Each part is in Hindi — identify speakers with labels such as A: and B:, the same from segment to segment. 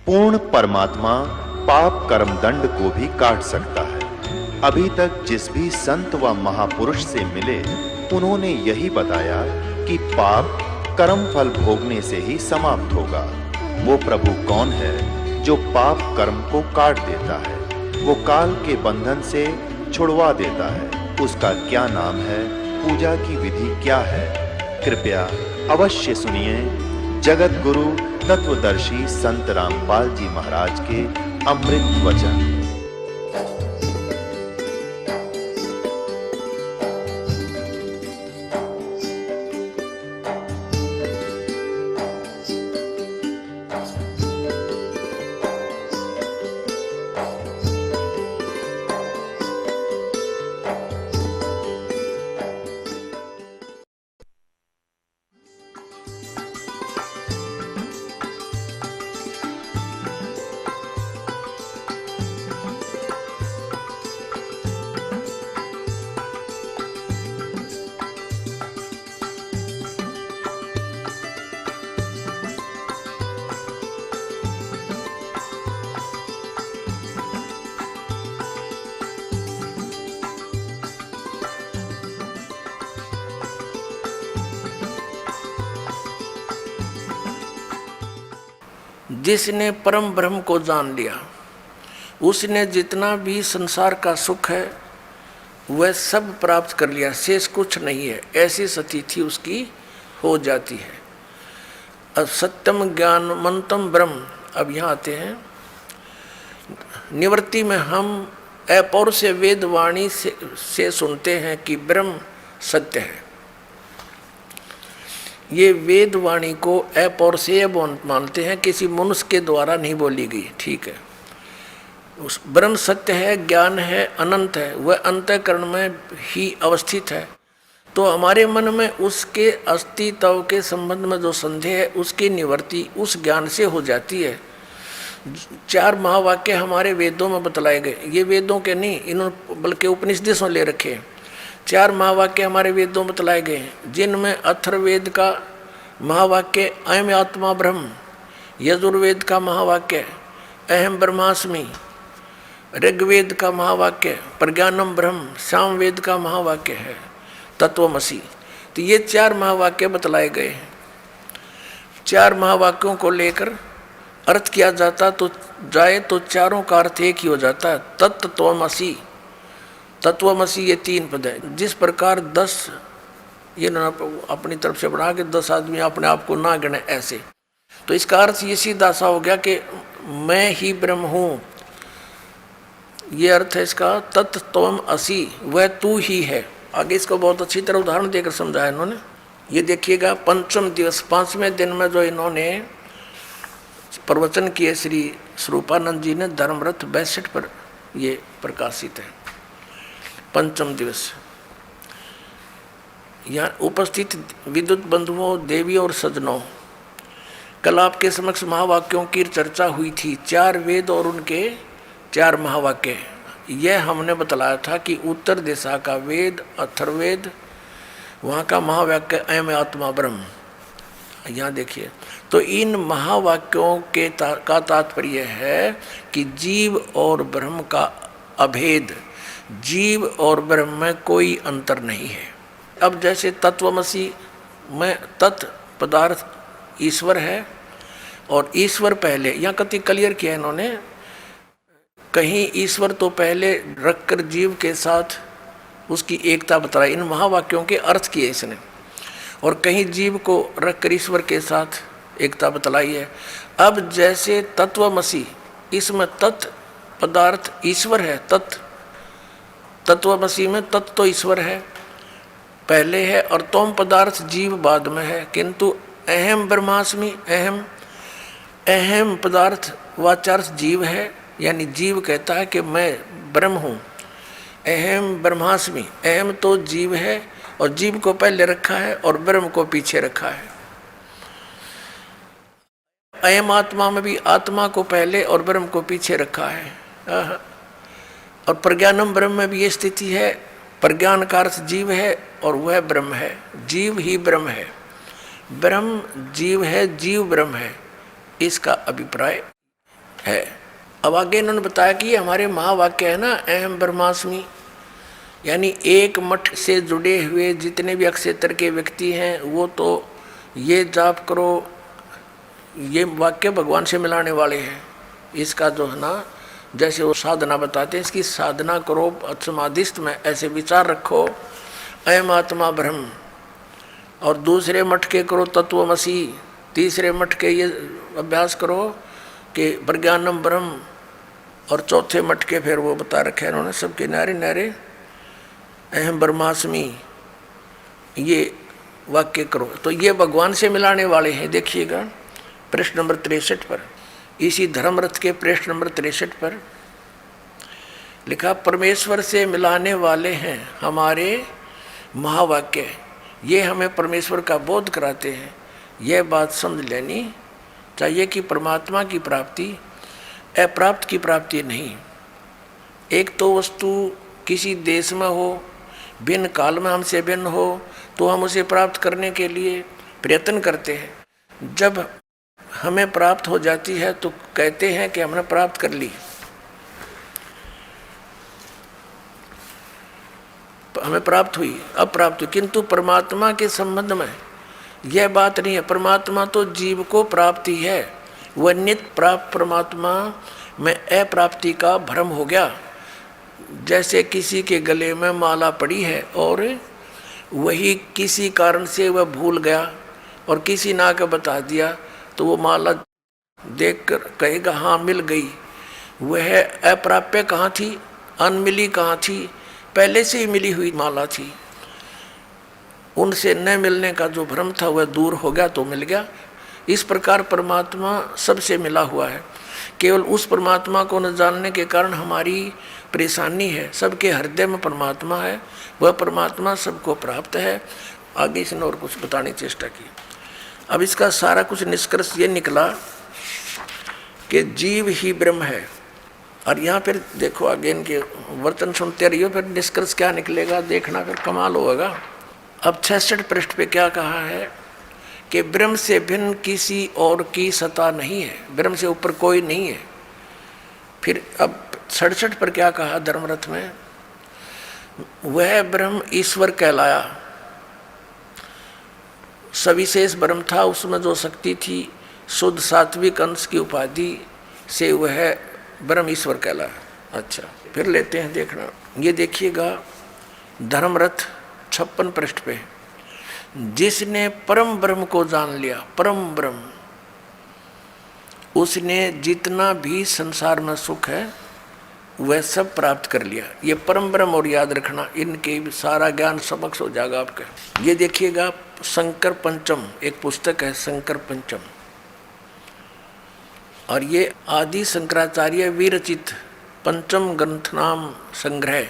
A: पूर्ण परमात्मा पाप कर्म दंड को भी काट सकता है। अभी तक जिस भी संत व महापुरुष से मिले, उन्होंने यही बताया कि पाप कर्म फल भोगने से ही समाप्त होगा। वो प्रभु कौन है जो पाप कर्म को काट देता है, वो काल के बंधन से छुड़वा देता है? उसका क्या नाम है, पूजा की विधि क्या है? कृपया अवश्य सुनिए जगत गुरु तत्वदर्शी संत रामपाल जी महाराज के अमृत वचन।
B: जिसने परम ब्रह्म को जान लिया, उसने जितना भी संसार का सुख है वह सब प्राप्त कर लिया, शेष कुछ नहीं है, ऐसी स्थिति उसकी हो जाती है। अब सत्यम ज्ञानमंतम ब्रह्म, अब यहाँ आते हैं निवृत्ति में। हम अपौर से वेद वाणी से सुनते हैं कि ब्रह्म सत्य है। ये वेद वाणी को अपौर से मानते हैं, किसी मनुष्य के द्वारा नहीं बोली गई, ठीक है। उस ब्रह्म सत्य है, ज्ञान है, अनंत है, वह अंतःकरण में ही अवस्थित है। तो हमारे मन में उसके अस्तित्व के संबंध में जो संदेह है उसकी निवृत्ति उस ज्ञान से हो जाती है। 4 महावाक्य हमारे वेदों में बतलाए गए, ये वेदों के नहीं, इन्होंने बल्कि उपनिषदों से ले रखे हैं। 4 महावाक्य हमारे वेदों में बतलाए गए हैं, जिनमें अथर्ववेद का महावाक्य अयम आत्मा ब्रह्म, यजुर्वेद का महावाक्य अहम ब्रह्मास्मि, ऋग्वेद का महावाक्य प्रज्ञानम ब्रह्म, सामवेद का महावाक्य है तत्वमसि। तो ये 4 महावाक्य बतलाए गए हैं। 4 महावाक्यों को लेकर अर्थ किया जाता तो चारों का अर्थ एक ही हो जाता है, तत्त्वमसि। तत्वमसि ये 3 पद है। जिस प्रकार 10 ये अपनी तरफ से बढ़ा के 10 आदमी अपने आप को ना गिने ऐसे, तो इसका अर्थ ये सीधा सा हो गया कि मैं ही ब्रह्म हूँ, ये अर्थ है इसका। तत्त्वम असि, वह तू ही है। आगे इसको बहुत अच्छी तरह उदाहरण देकर समझाया इन्होंने। ये देखिएगा, पंचम दिवस 5वें दिन में जो इन्होंने प्रवचन किए श्री स्वरूपानंद जी ने धर्मरथ 62 पर ये प्रकाशित है। पंचम दिवस यहाँ उपस्थित विद्युत बंधुओं, देवियों और सज्जनों, कल आपके समक्ष महावाक्यों की चर्चा हुई थी। 4 वेद और उनके 4 महावाक्य। यह हमने बतलाया था कि उत्तर दिशा का वेद अथर्ववेद, वहाँ का महावाक्य अयम आत्मा ब्रह्म। यहाँ देखिए, तो इन महावाक्यों के का तात्पर्य है कि जीव और ब्रह्म का अभेद, जीव और ब्रह्म में कोई अंतर नहीं है। अब जैसे तत्वमसि में तत् पदार्थ ईश्वर है और ईश्वर पहले, यहाँ कति क्लियर किया इन्होंने, कहीं ईश्वर तो पहले रखकर जीव के साथ उसकी एकता बतलाई, इन महावाक्यों के अर्थ किए इसने, और कहीं जीव को रखकर ईश्वर के साथ एकता बतलाई है। अब जैसे तत्वमसि, इसमें तत् पदार्थ ईश्वर है, तत्वमसि में तत् तो ईश्वर है पहले है और तोम पदार्थ जीव बाद में है। किंतु अहम ब्रह्मास्मि, अहम पदार्थ वाचार्थ जीव है, यानी जीव कहता है कि मैं ब्रह्म हूँ। अहम ब्रह्मास्मि, अहम तो जीव है और जीव को पहले रखा है और ब्रह्म को पीछे रखा है। अयम आत्मा में भी आत्मा को पहले और ब्रह्म को पीछे रखा है। और प्रज्ञानम ब्रह्म में भी ये स्थिति है, प्रज्ञान का अर्थ जीव है और वह ब्रह्म है, जीव ही ब्रह्म है, ब्रह्म जीव है, जीव ब्रह्म है, इसका अभिप्राय है। अब आगे इन्होंने बताया कि ये हमारे महावाक्य है ना, अहम ब्रह्मास्मि, यानी एक मठ से जुड़े हुए जितने भी अक्षेत्र के व्यक्ति हैं वो तो ये जाप करो, ये वाक्य भगवान से मिलाने वाले हैं। इसका जो है ना, जैसे वो साधना बताते हैं, इसकी साधना करो, समाधिस्थ में ऐसे विचार रखो, अयम आत्मा ब्रह्म, और दूसरे मठ के करो तत्वमसी, तीसरे मठ के ये अभ्यास करो कि प्रज्ञानम ब्रह्म, और चौथे मठ के फिर वो बता रखे हैं उन्होंने सबके नारे नारे अहम ब्रह्मास्मि, ये वाक्य करो। तो ये भगवान से मिलाने वाले हैं। देखिएगा पृष्ठ नंबर 63 पर, इसी धर्मरथ के पृष्ठ नंबर 63 पर लिखा, परमेश्वर से मिलाने वाले हैं हमारे महावाक्य, ये हमें परमेश्वर का बोध कराते हैं। यह बात समझ लेनी चाहिए कि परमात्मा की प्राप्ति अप्राप्त की प्राप्ति नहीं। एक तो वस्तु किसी देश में हो, भिन्न काल में हमसे भिन्न हो, तो हम उसे प्राप्त करने के लिए प्रयत्न करते हैं। जब हमें प्राप्त हो जाती है तो कहते हैं कि हमने प्राप्त कर ली, हमें प्राप्त हुई, अब प्राप्त हुई। किंतु परमात्मा के संबंध में यह बात नहीं है। परमात्मा तो जीव को प्राप्ति है, वह नित्य प्राप्त परमात्मा में अप्राप्ति का भ्रम हो गया। जैसे किसी के गले में माला पड़ी है और वही किसी कारण से वह भूल गया और किसी ने आकर बता दिया, तो वो माला देखकर कहेगा हाँ मिल गई। वह अप्राप्य कहाँ थी, अनमिली कहाँ थी, पहले से ही मिली हुई माला थी। उनसे न मिलने का जो भ्रम था वह दूर हो गया तो मिल गया। इस प्रकार परमात्मा सबसे मिला हुआ है। केवल उस परमात्मा को न जानने के कारण हमारी परेशानी है। सबके हृदय में परमात्मा है, वह परमात्मा सबको प्राप्त है। आगे इसने और कुछ बताने की चेष्टा की। अब इसका सारा कुछ निष्कर्ष ये निकला कि जीव ही ब्रह्म है। और यहाँ फिर देखो आगे इनके वर्तन सुनते रहिए, फिर निष्कर्ष क्या निकलेगा देखना, फिर कमाल होगा। अब 66 पृष्ठ पे क्या कहा है कि ब्रह्म से भिन्न किसी और की सत्ता नहीं है, ब्रह्म से ऊपर कोई नहीं है। फिर अब 67 पर क्या कहा धर्मरथ में, वह ब्रह्म ईश्वर कहलाया। सविशेष ब्रह्म था, उसमें जो शक्ति थी शुद्ध सात्विक अंश की उपाधि से वह ब्रह्म ईश्वर कहलाया। अच्छा फिर लेते हैं देखना, ये देखिएगा धर्मरथ 56 पृष्ठ पे, जिसने परम ब्रह्म को जान लिया, परम ब्रह्म, उसने जितना भी संसार में सुख है वह सब प्राप्त कर लिया। ये परम ब्रह्म और याद रखना, इनके सारा ज्ञान समक्ष हो जाएगा आपका। ये देखिएगा शंकर पंचम, एक पुस्तक है शंकर पंचम, और ये आदि शंकराचार्य विरचित पंचम ग्रंथ नाम संग्रह,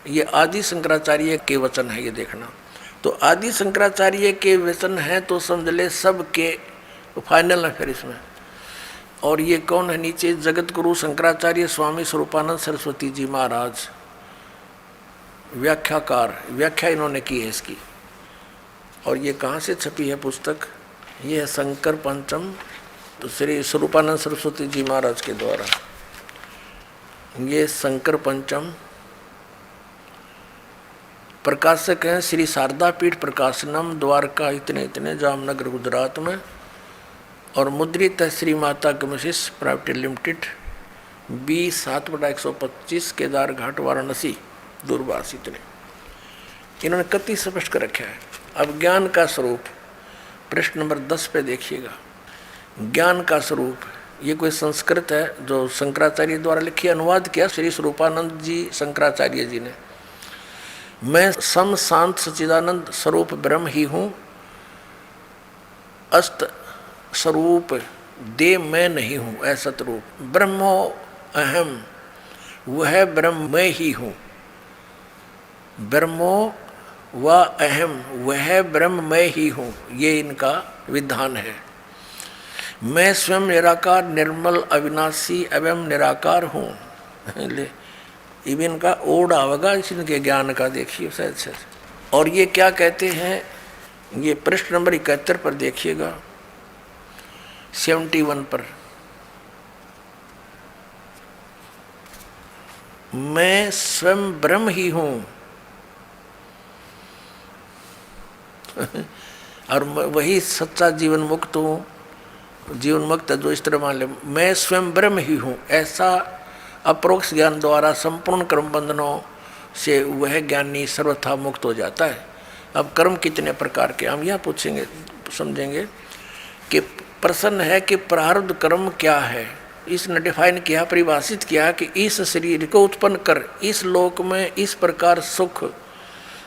B: ये आदि शंकराचार्य के वचन है। ये देखना, तो आदि शंकराचार्य के वचन है तो समझ ले सब के फाइनल है फिर इसमें। और ये कौन है नीचे, जगत गुरु शंकराचार्य स्वामी स्वरूपानंद सरस्वती जी महाराज, व्याख्याकार, व्याख्या इन्होंने की है इसकी। और ये कहाँ से छपी है पुस्तक, ये है शंकर पंचम, तो श्री स्वरूपानंद सरस्वती जी महाराज के द्वारा। ये शंकर पंचम, प्रकाशक हैं श्री शारदा पीठ प्रकाशनम, द्वारका इतने इतने, जामनगर गुजरात में, और मुद्रित है श्री माता कमिसिस प्राइवेट लिमिटेड, 20/7/125, केदार घाट वाराणसी, दूरभाष। इतने इन्होंने कति स्पष्ट कर रखा है। अब ज्ञान का स्वरूप पृष्ठ नंबर 10 पे देखिएगा, ज्ञान का स्वरूप, ये कोई संस्कृत है जो शंकराचार्य द्वारा लिखी, अनुवाद किया श्री स्वरूपानंद जी शंकराचार्य जी ने। मैं सम शांत सच्चिदानंद स्वरूप ब्रह्म ही हूँ, अस्त स्वरूप दे मैं नहीं हूँ, असत रूप ब्रह्मो अहम, वह ब्रह्म मैं ही हूँ। ब्रह्मो व अहम, वह ब्रह्म मैं ही हूँ, ये इनका विधान है। मैं स्वयं निराकार निर्मल अविनाशी एवं निराकार हूँ। इवन का ओड आवेगा इनके ज्ञान का, देखिए शायद। और ये क्या कहते हैं, ये पृष्ठ नंबर 71 पर देखिएगा, 71 पर, मैं स्वयं ब्रह्म ही हूं। और वही सच्चा जीवन मुक्त हूँ। जीवन मुक्त जो इस तरह मान ले, मैं स्वयं ब्रह्म ही हूँ, ऐसा अप्रोक्ष ज्ञान द्वारा संपूर्ण कर्म बंधनों से वह ज्ञानी सर्वथा मुक्त हो जाता है। अब कर्म कितने प्रकार के, हम यह पूछेंगे, समझेंगे कि प्रश्न है कि प्रारब्ध कर्म क्या है। इसने डिफाइन किया, परिभाषित किया कि इस शरीर को उत्पन्न कर इस लोक में इस प्रकार सुख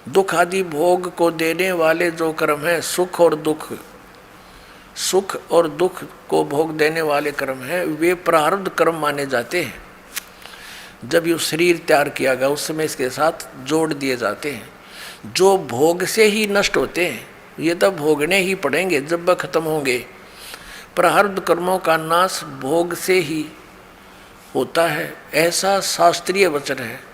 B: दुख आदि भोग को देने वाले जो कर्म है, सुख और दुख को भोग देने वाले कर्म है, वे प्रारब्ध कर्म माने जाते हैं। जब ये शरीर तैयार किया गया उस समय इसके साथ जोड़ दिए जाते हैं, जो भोग से ही नष्ट होते हैं। ये तो भोगने ही पड़ेंगे जब वह खत्म होंगे। प्रारब्ध कर्मों का नाश भोग से ही होता है, ऐसा शास्त्रीय वचन है।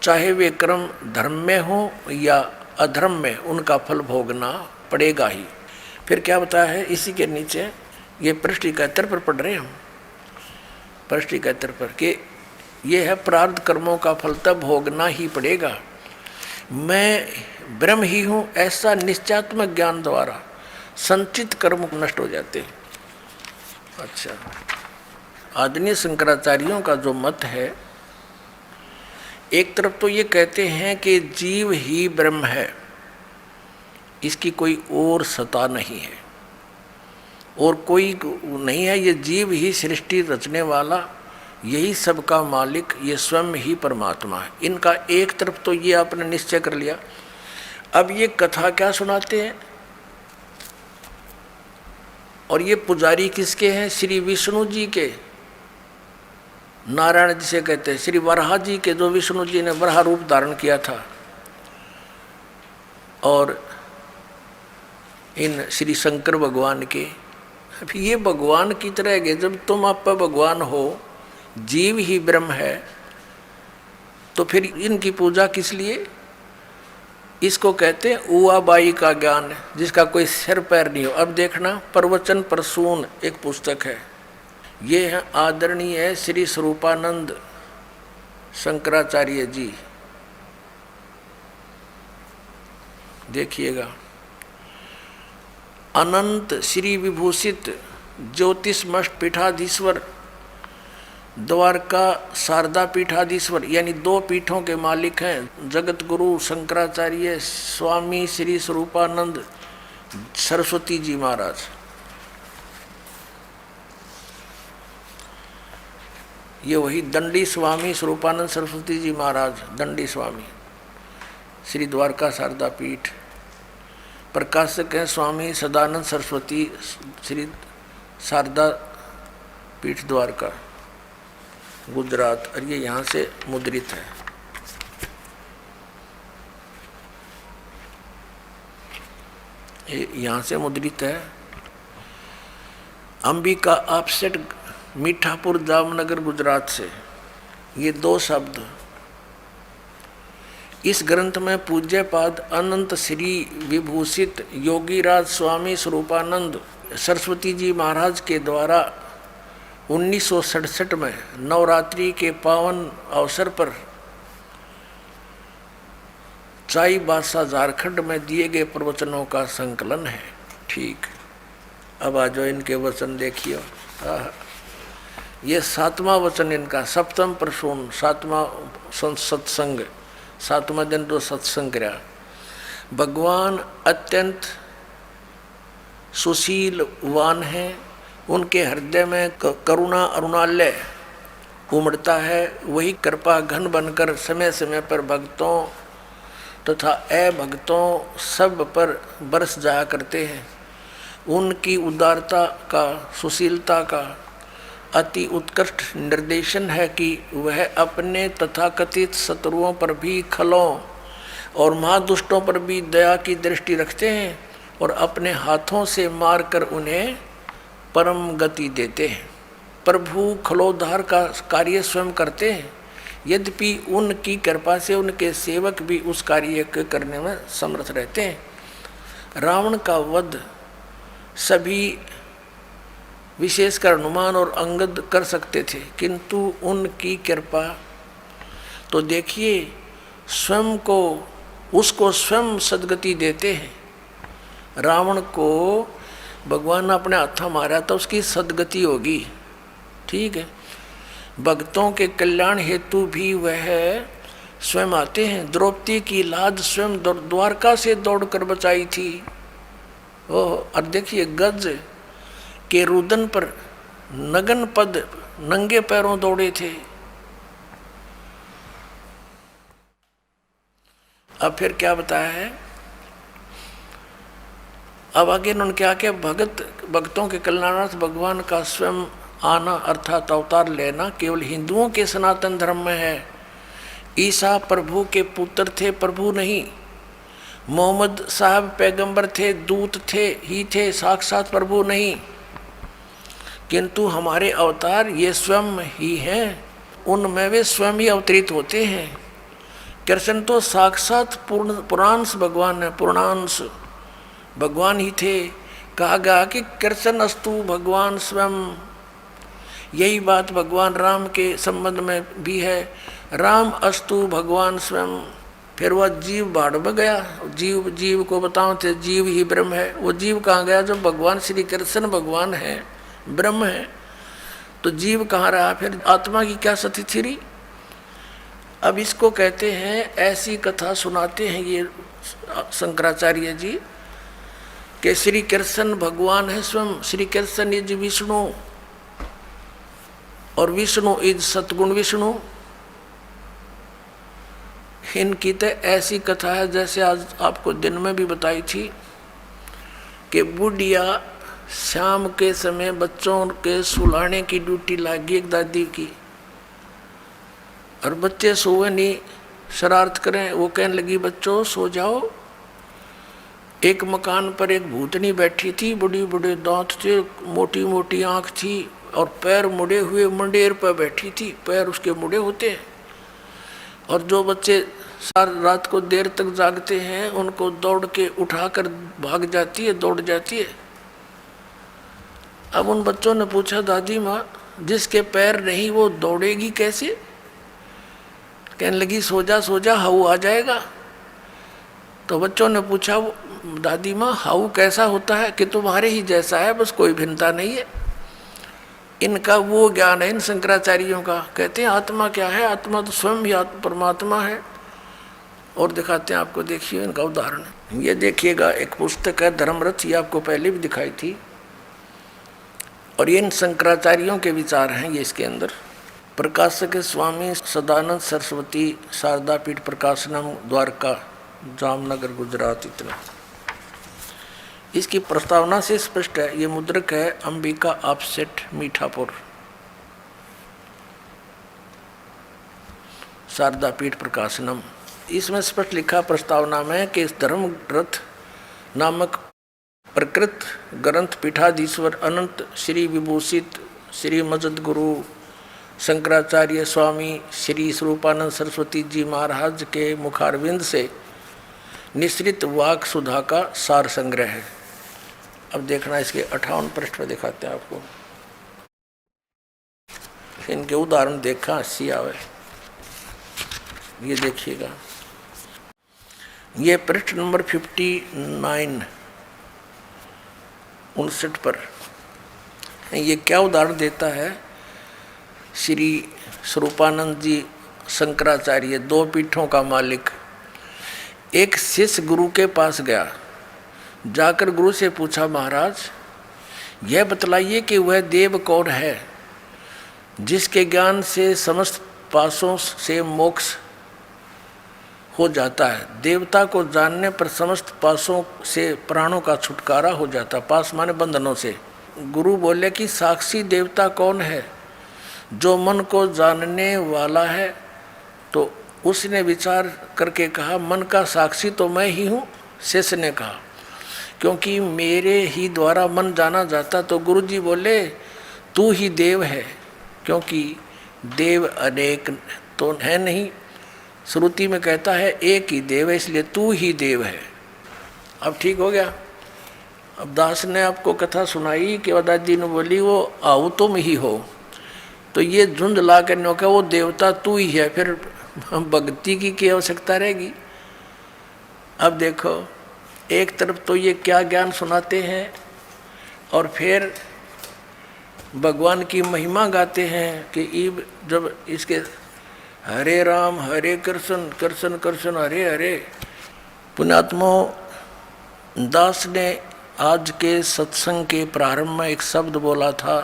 B: चाहे वे कर्म धर्म में हो या अधर्म में, उनका फल भोगना पड़ेगा ही। फिर क्या बताया है इसी के नीचे, ये पृष्ठ 71 पर पढ़ रहे हैं हम, पृष्ठ 71 पर, कि ये है प्रारब्ध कर्मों का फल तब भोगना ही पड़ेगा। मैं ब्रह्म ही हूँ, ऐसा निश्चयात्मक ज्ञान द्वारा संचित कर्म नष्ट हो जाते हैं। अच्छा, आदरणीय शंकराचार्यों का जो मत है, एक तरफ तो ये कहते हैं कि जीव ही ब्रह्म है, इसकी कोई और सत्ता नहीं है और कोई नहीं है, ये जीव ही सृष्टि रचने वाला, यही सबका मालिक, ये स्वयं ही परमात्मा है। इनका एक तरफ तो ये आपने निश्चय कर लिया। अब ये कथा क्या सुनाते हैं, और ये पुजारी किसके हैं? श्री विष्णु जी के, नारायण जिसे कहते हैं, श्री वराह जी के, जो विष्णु जी ने वराह रूप धारण किया था। और इन श्री शंकर भगवान के, ये भगवान की तरह के, जब तुम आप भगवान हो, जीव ही ब्रह्म है, तो फिर इनकी पूजा किस लिए? इसको कहते हैं उआबाई का ज्ञान, जिसका कोई सिर पैर नहीं हो। अब देखना, प्रवचन प्रसून एक पुस्तक है, ये है आदरणीय श्री स्वरूपानंद शंकराचार्य जी, देखिएगा। अनंत श्री विभूषित ज्योतिषमष्ट पीठाधीश्वर, द्वारका शारदा पीठाधीश्वर, यानी 2 पीठों के मालिक हैं जगत गुरु शंकराचार्य स्वामी श्री स्वरूपानंद सरस्वती जी महाराज। ये वही दंडी स्वामी स्वरूपानंद सरस्वती जी महाराज, दंडी स्वामी, श्री द्वारका शारदा पीठ। प्रकाशक हैं स्वामी सदानंद सरस्वती, श्री शारदा पीठ द्वारका, गुजरात। और ये यहाँ से मुद्रित है। ये यहाँ से मुद्रित है। अंबिका ऑफसेट, मीठापुर, जामनगर, गुजरात से। ये 2 शब्द इस ग्रंथ में पूज्यपाद अनंत श्री विभूषित योगीराज स्वामी स्वरूपानंद सरस्वती जी महाराज के द्वारा 1967 में नवरात्रि के पावन अवसर पर चाईबासा झारखंड में दिए गए प्रवचनों का संकलन है। ठीक, अब आ जाओ, इनके वचन देखिए। ये 7वां वचन इनका, सप्तम प्रसून, 7वां सत्संग, 7वां दिन जो सत्संग करा। भगवान अत्यंत सुशीलवान हैं, उनके हृदय में करुणा अरुणालय उमड़ता है। वही कृपा घन बनकर समय समय पर भक्तों तथा अभक्तों सब पर बरस जाया करते हैं। उनकी उदारता का, सुशीलता का अति उत्कृष्ट निर्देशन है कि वह अपने तथाकथित शत्रुओं पर भी, खलों और महादुष्टों पर भी दया की दृष्टि रखते हैं और अपने हाथों से मारकर उन्हें परम गति देते हैं। प्रभु खलोद्धार का कार्य स्वयं करते हैं, यद्यपि उनकी कृपा से उनके सेवक भी उस कार्य को करने में समर्थ रहते हैं। रावण का वध सभी विशेषकर हनुमान और अंगद कर सकते थे, किंतु उनकी कृपा तो देखिए स्वयं को, उसको स्वयं सदगति देते हैं। रावण को भगवान ने अपने हाथ मारा तो उसकी सदगति होगी, ठीक है। भक्तों के कल्याण हेतु भी वह स्वयं आते हैं। द्रौपदी की लाज स्वयं द्वारका से दौड़कर बचाई थी। ओह, और देखिए गज के रुदन पर नगन पद नंगे पैरों दौड़े थे। अब फिर क्या बताया है, अब आगे उन्होंने क्या किया, भक्तों के कल्याणार्थ भगवान का स्वयं आना अर्थात अवतार लेना केवल हिंदुओं के सनातन धर्म में है। ईसा प्रभु के पुत्र थे, प्रभु नहीं। मोहम्मद साहब पैगंबर थे, दूत थे ही थे, साक्षात प्रभु नहीं। किंतु हमारे अवतार ये स्वयं ही हैं, उनमें वे स्वयं ही अवतरित होते हैं। कृष्ण तो साक्षात पूर्णांश भगवान है, पूर्णांश भगवान ही थे। कहा गया कि कृष्ण अस्तु भगवान स्वयं। यही बात भगवान राम के संबंध में भी है, राम अस्तु भगवान स्वयं। फिर वह जीव बाढ़ में गया, जीव को बताओ थे जीव ही ब्रह्म है। वो जीव कहाँ गया जब भगवान श्री कृष्ण भगवान है, ब्रह्म है, तो जीव कहाँ रहा? फिर आत्मा की क्या स्थिति रही? अब इसको कहते हैं, ऐसी कथा सुनाते हैं ये शंकराचार्य जी कि श्री कृष्ण भगवान है स्वयं। श्री कृष्ण इज विष्णु और विष्णु इज सतगुण विष्णु। इनकी तो ऐसी कथा है जैसे आज आपको दिन में भी बताई थी कि बुढ़िया शाम के समय बच्चों के सुलाने की ड्यूटी लगी एक दादी की, और बच्चे सोए नहीं, शरारत करें। वो कहने लगी बच्चों सो जाओ। एक मकान पर एक भूतनी बैठी थी, बड़ी बड़े दांत थे, मोटी मोटी आँख थी और पैर मुड़े हुए मंडेर पर बैठी थी। पैर उसके मुड़े होते हैं। और जो बच्चे सारी रात को देर तक जागते हैं उनको दौड़ के उठाकर भाग जाती है, दौड़ जाती है। अब उन बच्चों ने पूछा दादी माँ, जिसके पैर नहीं वो दौड़ेगी कैसे? कहने लगी सो जा हाउ आ जाएगा। तो बच्चों ने पूछा दादी माँ हाउ कैसा होता है? कि तुम्हारे ही जैसा है, बस कोई भिन्नता नहीं है। इनका वो ज्ञान है इन शंकराचार्यों का। कहते हैं आत्मा क्या है? आत्मा तो स्वयं ही परमात्मा है। और दिखाते हैं आपको, देखिए इनका उदाहरण। ये देखिएगा, एक पुस्तक है धर्मरथ, ये आपको पहले भी दिखाई थी, और ये इन शंकराचार्यों के विचार हैं ये इसके अंदर। प्रकाशक स्वामी सदानंद सरस्वती, शारदा पीठ प्रकाशनम, द्वारका, जामनगर, गुजरात। इतना इसकी प्रस्तावना से स्पष्ट है। ये मुद्रक है अंबिका ऑफसेट, मीठापुर, शारदा पीठ प्रकाशनम। इसमें स्पष्ट लिखा प्रस्तावना में कि इस धर्मरथ नामक प्रकृत ग्रंथ पीठाधीश्वर अनंत श्री विभूषित श्री मजद गुरु शंकराचार्य स्वामी श्री स्वरूपानंद सरस्वती जी महाराज के मुखारविंद से निश्रित वाक सुधा का सार संग्रह है। अब देखना, इसके 58 पृष्ठ पर दिखाते हैं आपको। इनके उदाहरण देखा हंसी आवे। ये देखिएगा, ये पृष्ठ नंबर 59 59 पर ये क्या उदाहरण देता है। श्री स्वरूपानंद जी शंकराचार्य, दो पीठों का मालिक, एक शिष्य गुरु के पास गया। जाकर गुरु से पूछा, महाराज यह बतलाइए कि वह देव कौन है जिसके ज्ञान से समस्त पासों से मोक्ष हो जाता है। देवता को जानने पर समस्त पासों से प्राणों का छुटकारा हो जाता। पास माने बंधनों से। गुरु बोले कि साक्षी देवता कौन है? जो मन को जानने वाला है। तो उसने विचार करके कहा, मन का साक्षी तो मैं ही हूँ। शिष्य ने कहा, क्योंकि मेरे ही द्वारा मन जाना जाता। तो गुरु जी बोले, तू ही देव है, क्योंकि देव अनेक तो है नहीं। श्रुति में कहता है एक ही देव है, इसलिए तू ही देव है। अब ठीक हो गया। अब दास ने आपको कथा सुनाई कि दादी ने बोली वो आओ तुम ही हो, तो ये झुंड ला कर नौका वो देवता तू ही है, फिर भक्ति की क्या आवश्यकता रहेगी। अब देखो एक तरफ तो ये क्या ज्ञान सुनाते हैं और फिर भगवान की महिमा गाते हैं कि जब इसके हरे राम हरे कृष्ण कृष्ण कृष्ण हरे हरे। पुण्यात्मो, दास ने आज के सत्संग के प्रारंभ में एक शब्द बोला था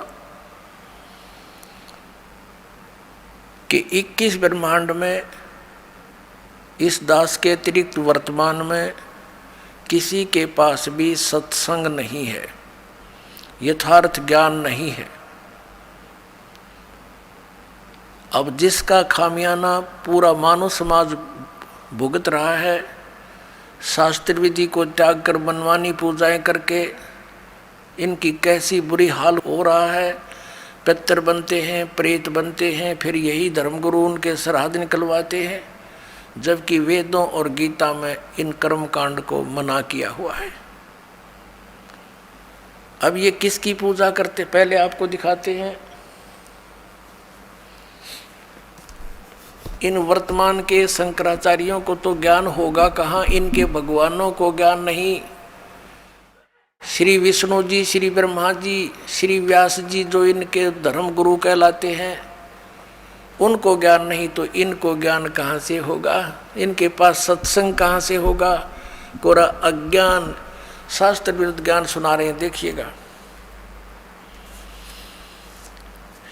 B: कि 21 ब्रह्मांड में इस दास के अतिरिक्त वर्तमान में किसी के पास भी सत्संग नहीं है, यथार्थ ज्ञान नहीं है। अब जिसका खामियाना पूरा मानव समाज भुगत रहा है, शास्त्र विधि को त्याग कर मनमानी पूजाएं करके इनकी कैसी बुरी हाल हो रहा है। पितर बनते हैं, प्रेत बनते हैं, फिर यही धर्मगुरु उनके श्राद्ध निकलवाते हैं, जबकि वेदों और गीता में इन कर्म कांड को मना किया हुआ है। अब ये किसकी पूजा करते, पहले आपको दिखाते हैं। इन वर्तमान के शंकराचार्यों को तो ज्ञान होगा कहाँ, इनके भगवानों को ज्ञान नहीं। श्री विष्णु जी, श्री ब्रह्मा जी, श्री व्यास जी जो इनके धर्म गुरु कहलाते हैं, उनको ज्ञान नहीं तो इनको ज्ञान कहाँ से होगा। इनके पास सत्संग कहाँ से होगा। कोरा अज्ञान, शास्त्र विरुद्ध ज्ञान सुना रहे हैं। देखिएगा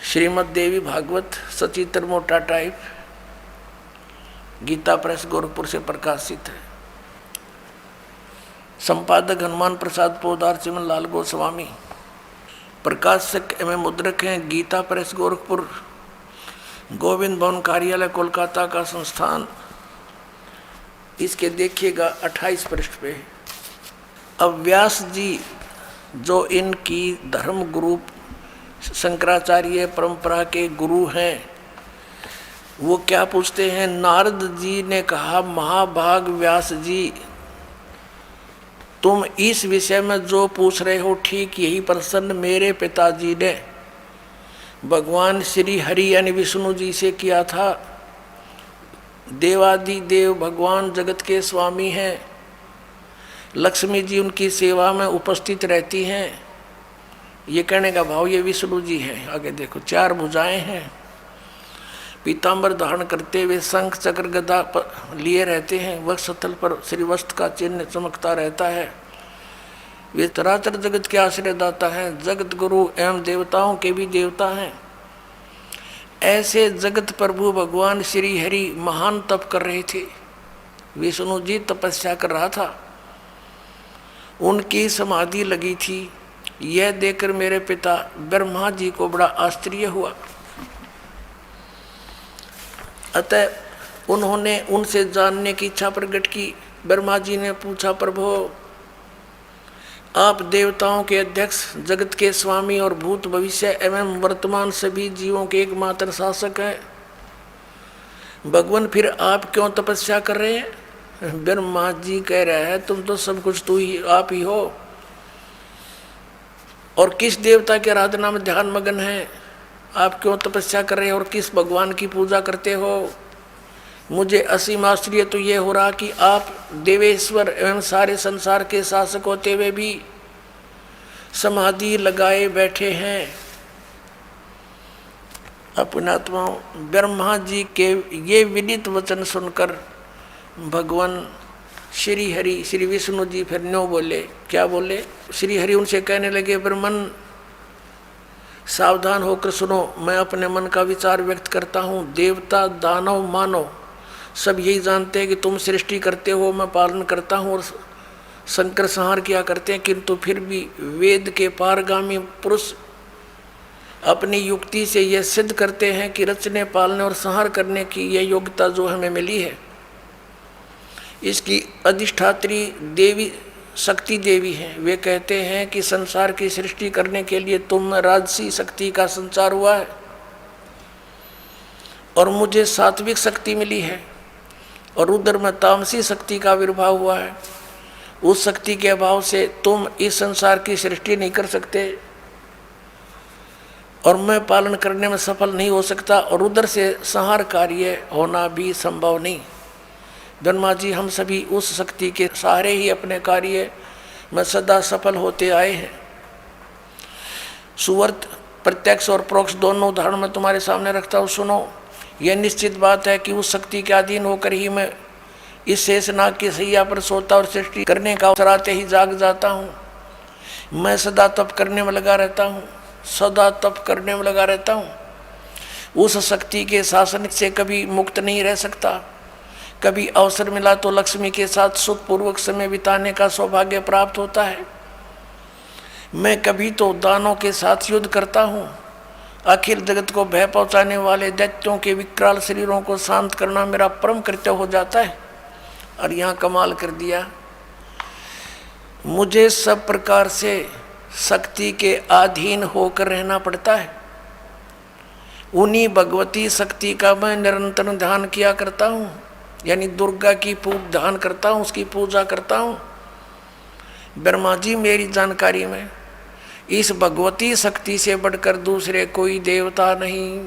B: श्रीमद देवी भागवत सचित्र मोटा टाइप, गीता प्रेस गोरखपुर से प्रकाशित है। संपादक हनुमान प्रसाद पोदार चिमन लाल गोस्वामी, प्रकाशक एवं मुद्रक हैं गीता प्रेस गोरखपुर, गोविंद भवन कार्यालय कोलकाता का संस्थान। इसके देखिएगा 28 पृष्ठ पे। अब व्यास जी जो इनकी धर्म गुरु शंकराचार्य परंपरा के गुरु हैं, वो क्या पूछते हैं। नारद जी ने कहा, महाभाग व्यास जी, तुम इस विषय में जो पूछ रहे हो ठीक यही प्रश्न मेरे पिताजी ने भगवान श्री हरि यानी विष्णु जी से किया था। देवादि देव भगवान जगत के स्वामी हैं, लक्ष्मी जी उनकी सेवा में उपस्थित रहती हैं। ये कहने का भाव ये विष्णु जी हैं। आगे देखो, 4 भुजाएं हैं, पीताम्बर धारण करते हुए शंख चक्र गदा लिए रहते हैं, वक्षस्थल पर श्रीवस्त्र का चिन्ह चमकता रहता है। वे चराचर जगत के आश्रयदाता हैं, जगत गुरु एवं देवताओं के भी देवता हैं। ऐसे जगत प्रभु भगवान श्री हरि महान तप कर रहे थे। विष्णु जी तपस्या कर रहा था, उनकी समाधि लगी थी। यह देखकर मेरे पिता ब्रह्मा जी को बड़ा आश्चर्य हुआ। अतः उन्होंने उनसे जानने की इच्छा प्रकट की। ब्रह्मा जी ने पूछा, प्रभु आप देवताओं के अध्यक्ष, जगत के स्वामी और भूत भविष्य एवं वर्तमान सभी जीवों के एकमात्र शासक हैं, भगवान फिर आप क्यों तपस्या कर रहे हैं। ब्रह्मा जी कह रहे हैं, तुम तो सब कुछ तू ही आप ही हो, और किस देवता की आराधना में ध्यान मगन है, आप क्यों तपस्या कर रहे हो और किस भगवान की पूजा करते हो। मुझे असीम आश्चर्य तो ये हो रहा कि आप देवेश्वर एवं सारे संसार के शासक होते हुए भी समाधि लगाए बैठे हैं। अपने आत्माओं, ब्रह्मा जी के ये विनीत वचन सुनकर भगवान श्री हरि श्री विष्णु जी फिर न्यों बोले। क्या बोले। श्री हरि उनसे कहने लगे, ब्रह्मन सावधान होकर सुनो, मैं अपने मन का विचार व्यक्त करता हूँ। देवता दानव मानव सब यही जानते हैं कि तुम सृष्टि करते हो, मैं पालन करता हूँ और संकर संहार किया करते हैं, किंतु फिर भी वेद के पारगामी पुरुष अपनी युक्ति से यह सिद्ध करते हैं कि रचने पालने और संहार करने की यह योग्यता जो हमें मिली है, इसकी अधिष्ठात्री देवी शक्ति देवी हैं। वे कहते हैं कि संसार की सृष्टि करने के लिए तुम में राजसी शक्ति का संचार हुआ है और मुझे सात्विक शक्ति मिली है, और उधर में तामसी शक्ति का आविर्भाव हुआ है। उस शक्ति के अभाव से तुम इस संसार की सृष्टि नहीं कर सकते और मैं पालन करने में सफल नहीं हो सकता, और उधर से संहार कार्य होना भी संभव नहीं। ब्रह्मा जी हम सभी उस शक्ति के सहारे ही अपने कार्य में सदा सफल होते आए हैं। सुवर्त प्रत्यक्ष और परोक्ष दोनों उदाहरण मैं तुम्हारे सामने रखता हूँ, सुनो। यह निश्चित बात है कि उस शक्ति के अधीन होकर ही मैं इस शेषनाग की सैया पर सोता और सृष्टि करने का अवसर आते ही जाग जाता हूँ। मैं सदा तप करने में लगा रहता हूँ, सदा तप करने में लगा रहता हूँ। उस शक्ति के शासन से कभी मुक्त नहीं रह सकता। कभी अवसर मिला तो लक्ष्मी के साथ सुखपूर्वक समय बिताने का सौभाग्य प्राप्त होता है। मैं कभी तो दानों के साथ युद्ध करता हूँ। अखिल जगत को भय पहुँचाने वाले दैत्यों के विकराल शरीरों को शांत करना मेरा परम कृत्य हो जाता है। और यहाँ कमाल कर दिया, मुझे सब प्रकार से शक्ति के अधीन होकर रहना पड़ता है। उन्हीं भगवती शक्ति का मैं निरंतर ध्यान किया करता हूँ, यानी दुर्गा की ध्यान करता हूँ, उसकी पूजा करता हूँ। ब्रह्मा जी मेरी जानकारी में इस भगवती शक्ति से बढ़कर दूसरे कोई देवता नहीं।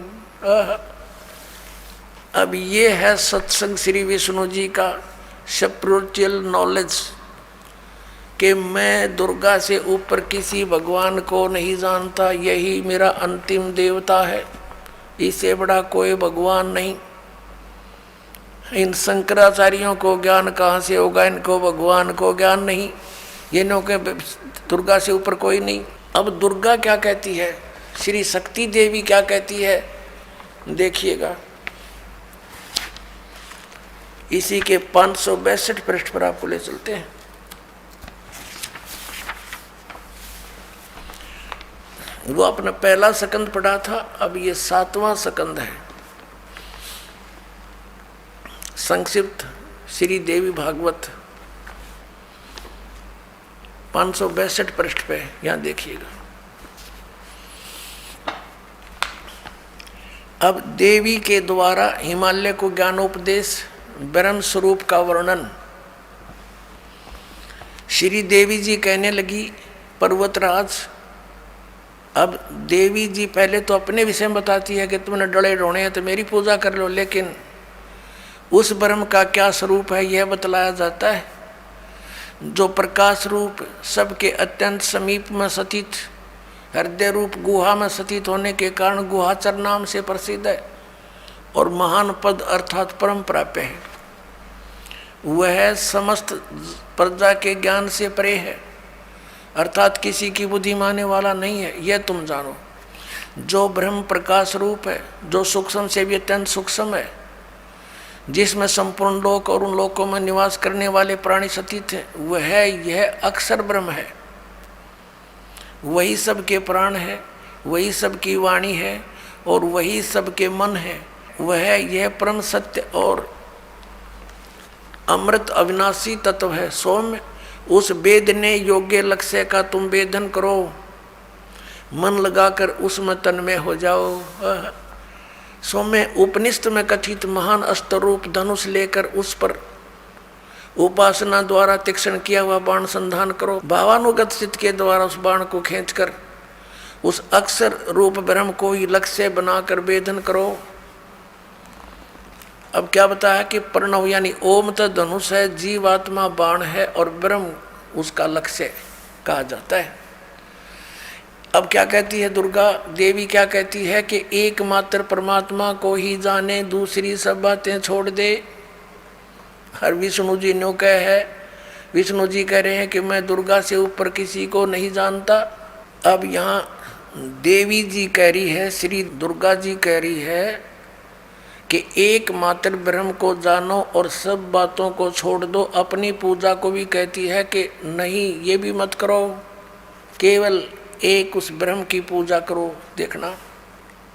B: अब ये है सत्संग श्री विष्णु जी का स्पिरिचुअल नॉलेज कि मैं दुर्गा से ऊपर किसी भगवान को नहीं जानता, यही मेरा अंतिम देवता है, इससे बड़ा कोई भगवान नहीं। इन शंकराचार्यों को ज्ञान कहाँ से होगा, इनको भगवान को ज्ञान नहीं, ये नो के दुर्गा से ऊपर कोई नहीं। अब दुर्गा क्या कहती है, श्री शक्ति देवी क्या कहती है, देखिएगा। इसी के 562 पृष्ठ पर आपको ले चलते हैं। वो अपना पहला सकंद पढ़ा था, अब ये 7वां सकंद है। संक्षिप्त श्री देवी भागवत 562 पृष्ठ पे, यहां देखिएगा। अब देवी के द्वारा हिमालय को ज्ञानोपदेश, ब्रह्म स्वरूप का वर्णन। श्री देवी जी कहने लगी, पर्वतराज, अब देवी जी पहले तो अपने विषय में बताती है कि तुमने डड़े रोने हैं तो मेरी पूजा कर लो, लेकिन उस ब्रह्म का क्या स्वरूप है यह बतलाया जाता है, जो प्रकाश रूप सबके अत्यंत समीप में स्थित, हृदय रूप गुहा में स्थित होने के कारण गुहाचर नाम से प्रसिद्ध है और महान पद अर्थात परम प्राप्य है। वह समस्त प्रजा के ज्ञान से परे है, अर्थात किसी की बुद्धि मानने वाला नहीं है, यह तुम जानो। जो ब्रह्म प्रकाश रूप है, जो सूक्ष्म से भी अत्यंत सूक्ष्म है, जिसमें संपूर्ण लोक और उन लोकों में निवास करने वाले प्राणी स्थित हैं, वह यह अक्षर ब्रह्म है। वही सबके प्राण है, वही सबकी वाणी है और वही सबके मन है। वह यह परम सत्य और अमृत अविनाशी तत्व है। सौम्य, उस वेदने योग्य लक्ष्य का तुम वेदन करो, मन लगाकर उसमें तन्मय हो जाओ। सौम्य, उपनिषद में कथित महान अस्त्र रूप धनुष लेकर उस पर उपासना द्वारा तीक्ष्ण किया हुआ बाण संधान करो। भावानुगत चित्त के द्वारा उस बाण को खींचकर उस अक्षर रूप ब्रह्म को ही लक्ष्य बनाकर वेदन करो। अब क्या बताया कि प्रणव यानी ओम तो धनुष है, जीवात्मा बाण है और ब्रह्म उसका लक्ष्य कहा जाता है। अब क्या कहती है दुर्गा देवी, क्या कहती है कि एकमात्र परमात्मा को ही जाने, दूसरी सब बातें छोड़ दे। हर विष्णु जी ने कह है, विष्णु जी कह रहे हैं कि मैं दुर्गा से ऊपर किसी को नहीं जानता। अब यहाँ देवी जी कह रही है, श्री दुर्गा जी कह रही है कि एकमात्र ब्रह्म को जानो और सब बातों को छोड़ दो। अपनी पूजा को भी कहती है कि नहीं, ये भी मत करो, केवल एक उस ब्रह्म की पूजा करो। देखना,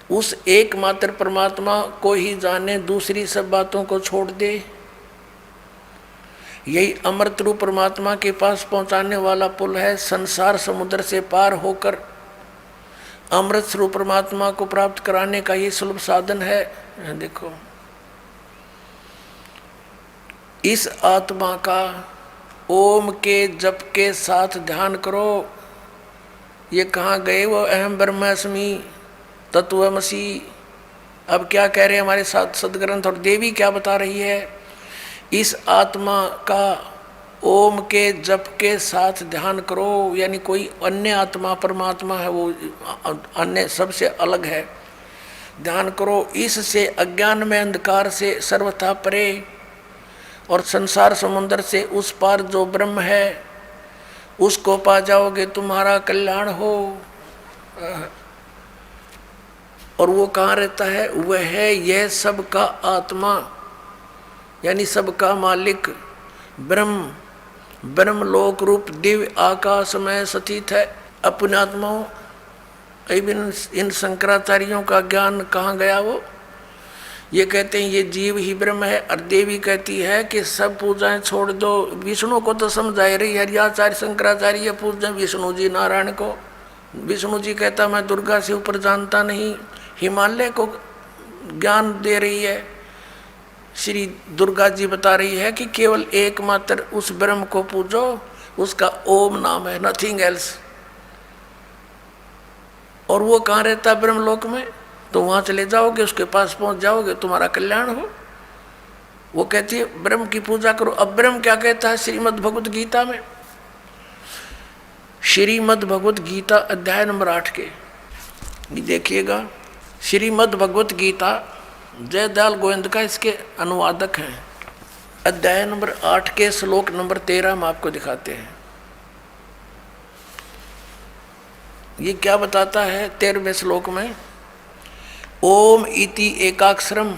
B: उस एकमात्र परमात्मा को ही जाने, दूसरी सब बातों को छोड़ दे। यही अमृत रूप परमात्मा के पास पहुंचाने वाला पुल है। संसार समुद्र से पार होकर अमृत स्वरूप परमात्मा को प्राप्त कराने का ये सुलभ साधन है। देखो, इस आत्मा का ओम के जप के साथ ध्यान करो। ये कहाँ गए वो अहम ब्रह्मास्मि तत्वमसि। अब क्या कह रहे हैं हमारे साथ सदग्रंथ और देवी क्या बता रही है? इस आत्मा का ओम के जप के साथ ध्यान करो, यानी कोई अन्य आत्मा परमात्मा है, वो अन्य सबसे अलग है, ध्यान करो। इससे अज्ञान में अंधकार से सर्वथा परे और संसार समुद्र से उस पार जो ब्रह्म है उसको पा जाओगे, तुम्हारा कल्याण हो। और वो कहाँ रहता है? वह है यह सबका आत्मा, यानी सबका मालिक ब्रह्म, ब्रह्मलोक रूप दिव्य आकाश में स्थित है। अपने आत्माओं इन शंकराचार्यों का ज्ञान कहाँ गया? वो ये कहते हैं ये जीव ही ब्रह्म है, और देवी कहती है कि सब पूजाएं छोड़ दो। विष्णु को तो समझा रही हरियाचार्य शंकराचार्य पूजें विष्णु जी नारायण को। विष्णु जी कहता मैं दुर्गा से ऊपर जानता नहीं। हिमालय को ज्ञान दे रही है श्री दुर्गा जी, बता रही है कि केवल एकमात्र उस ब्रह्म को पूजो, उसका ओम नाम है, नथिंग एल्स। और वो कहाँ रहता है? ब्रह्मलोक में। तो वहां चले जाओगे, उसके पास पहुंच जाओगे, तुम्हारा कल्याण हो। वो कहती है ब्रह्म की पूजा करो। अब ब्रह्म क्या कहता है श्रीमद् भगवत गीता में? श्रीमद् भगवत गीता अध्याय नंबर 8 के देखिएगा। श्रीमद् भगवत गीता जयदयाल गोविंद का इसके अनुवादक हैं। अध्याय नंबर 8 के श्लोक नंबर 13 हम आपको दिखाते हैं। ये क्या बताता है 13वें श्लोक में? ओम इति एकाक्षरम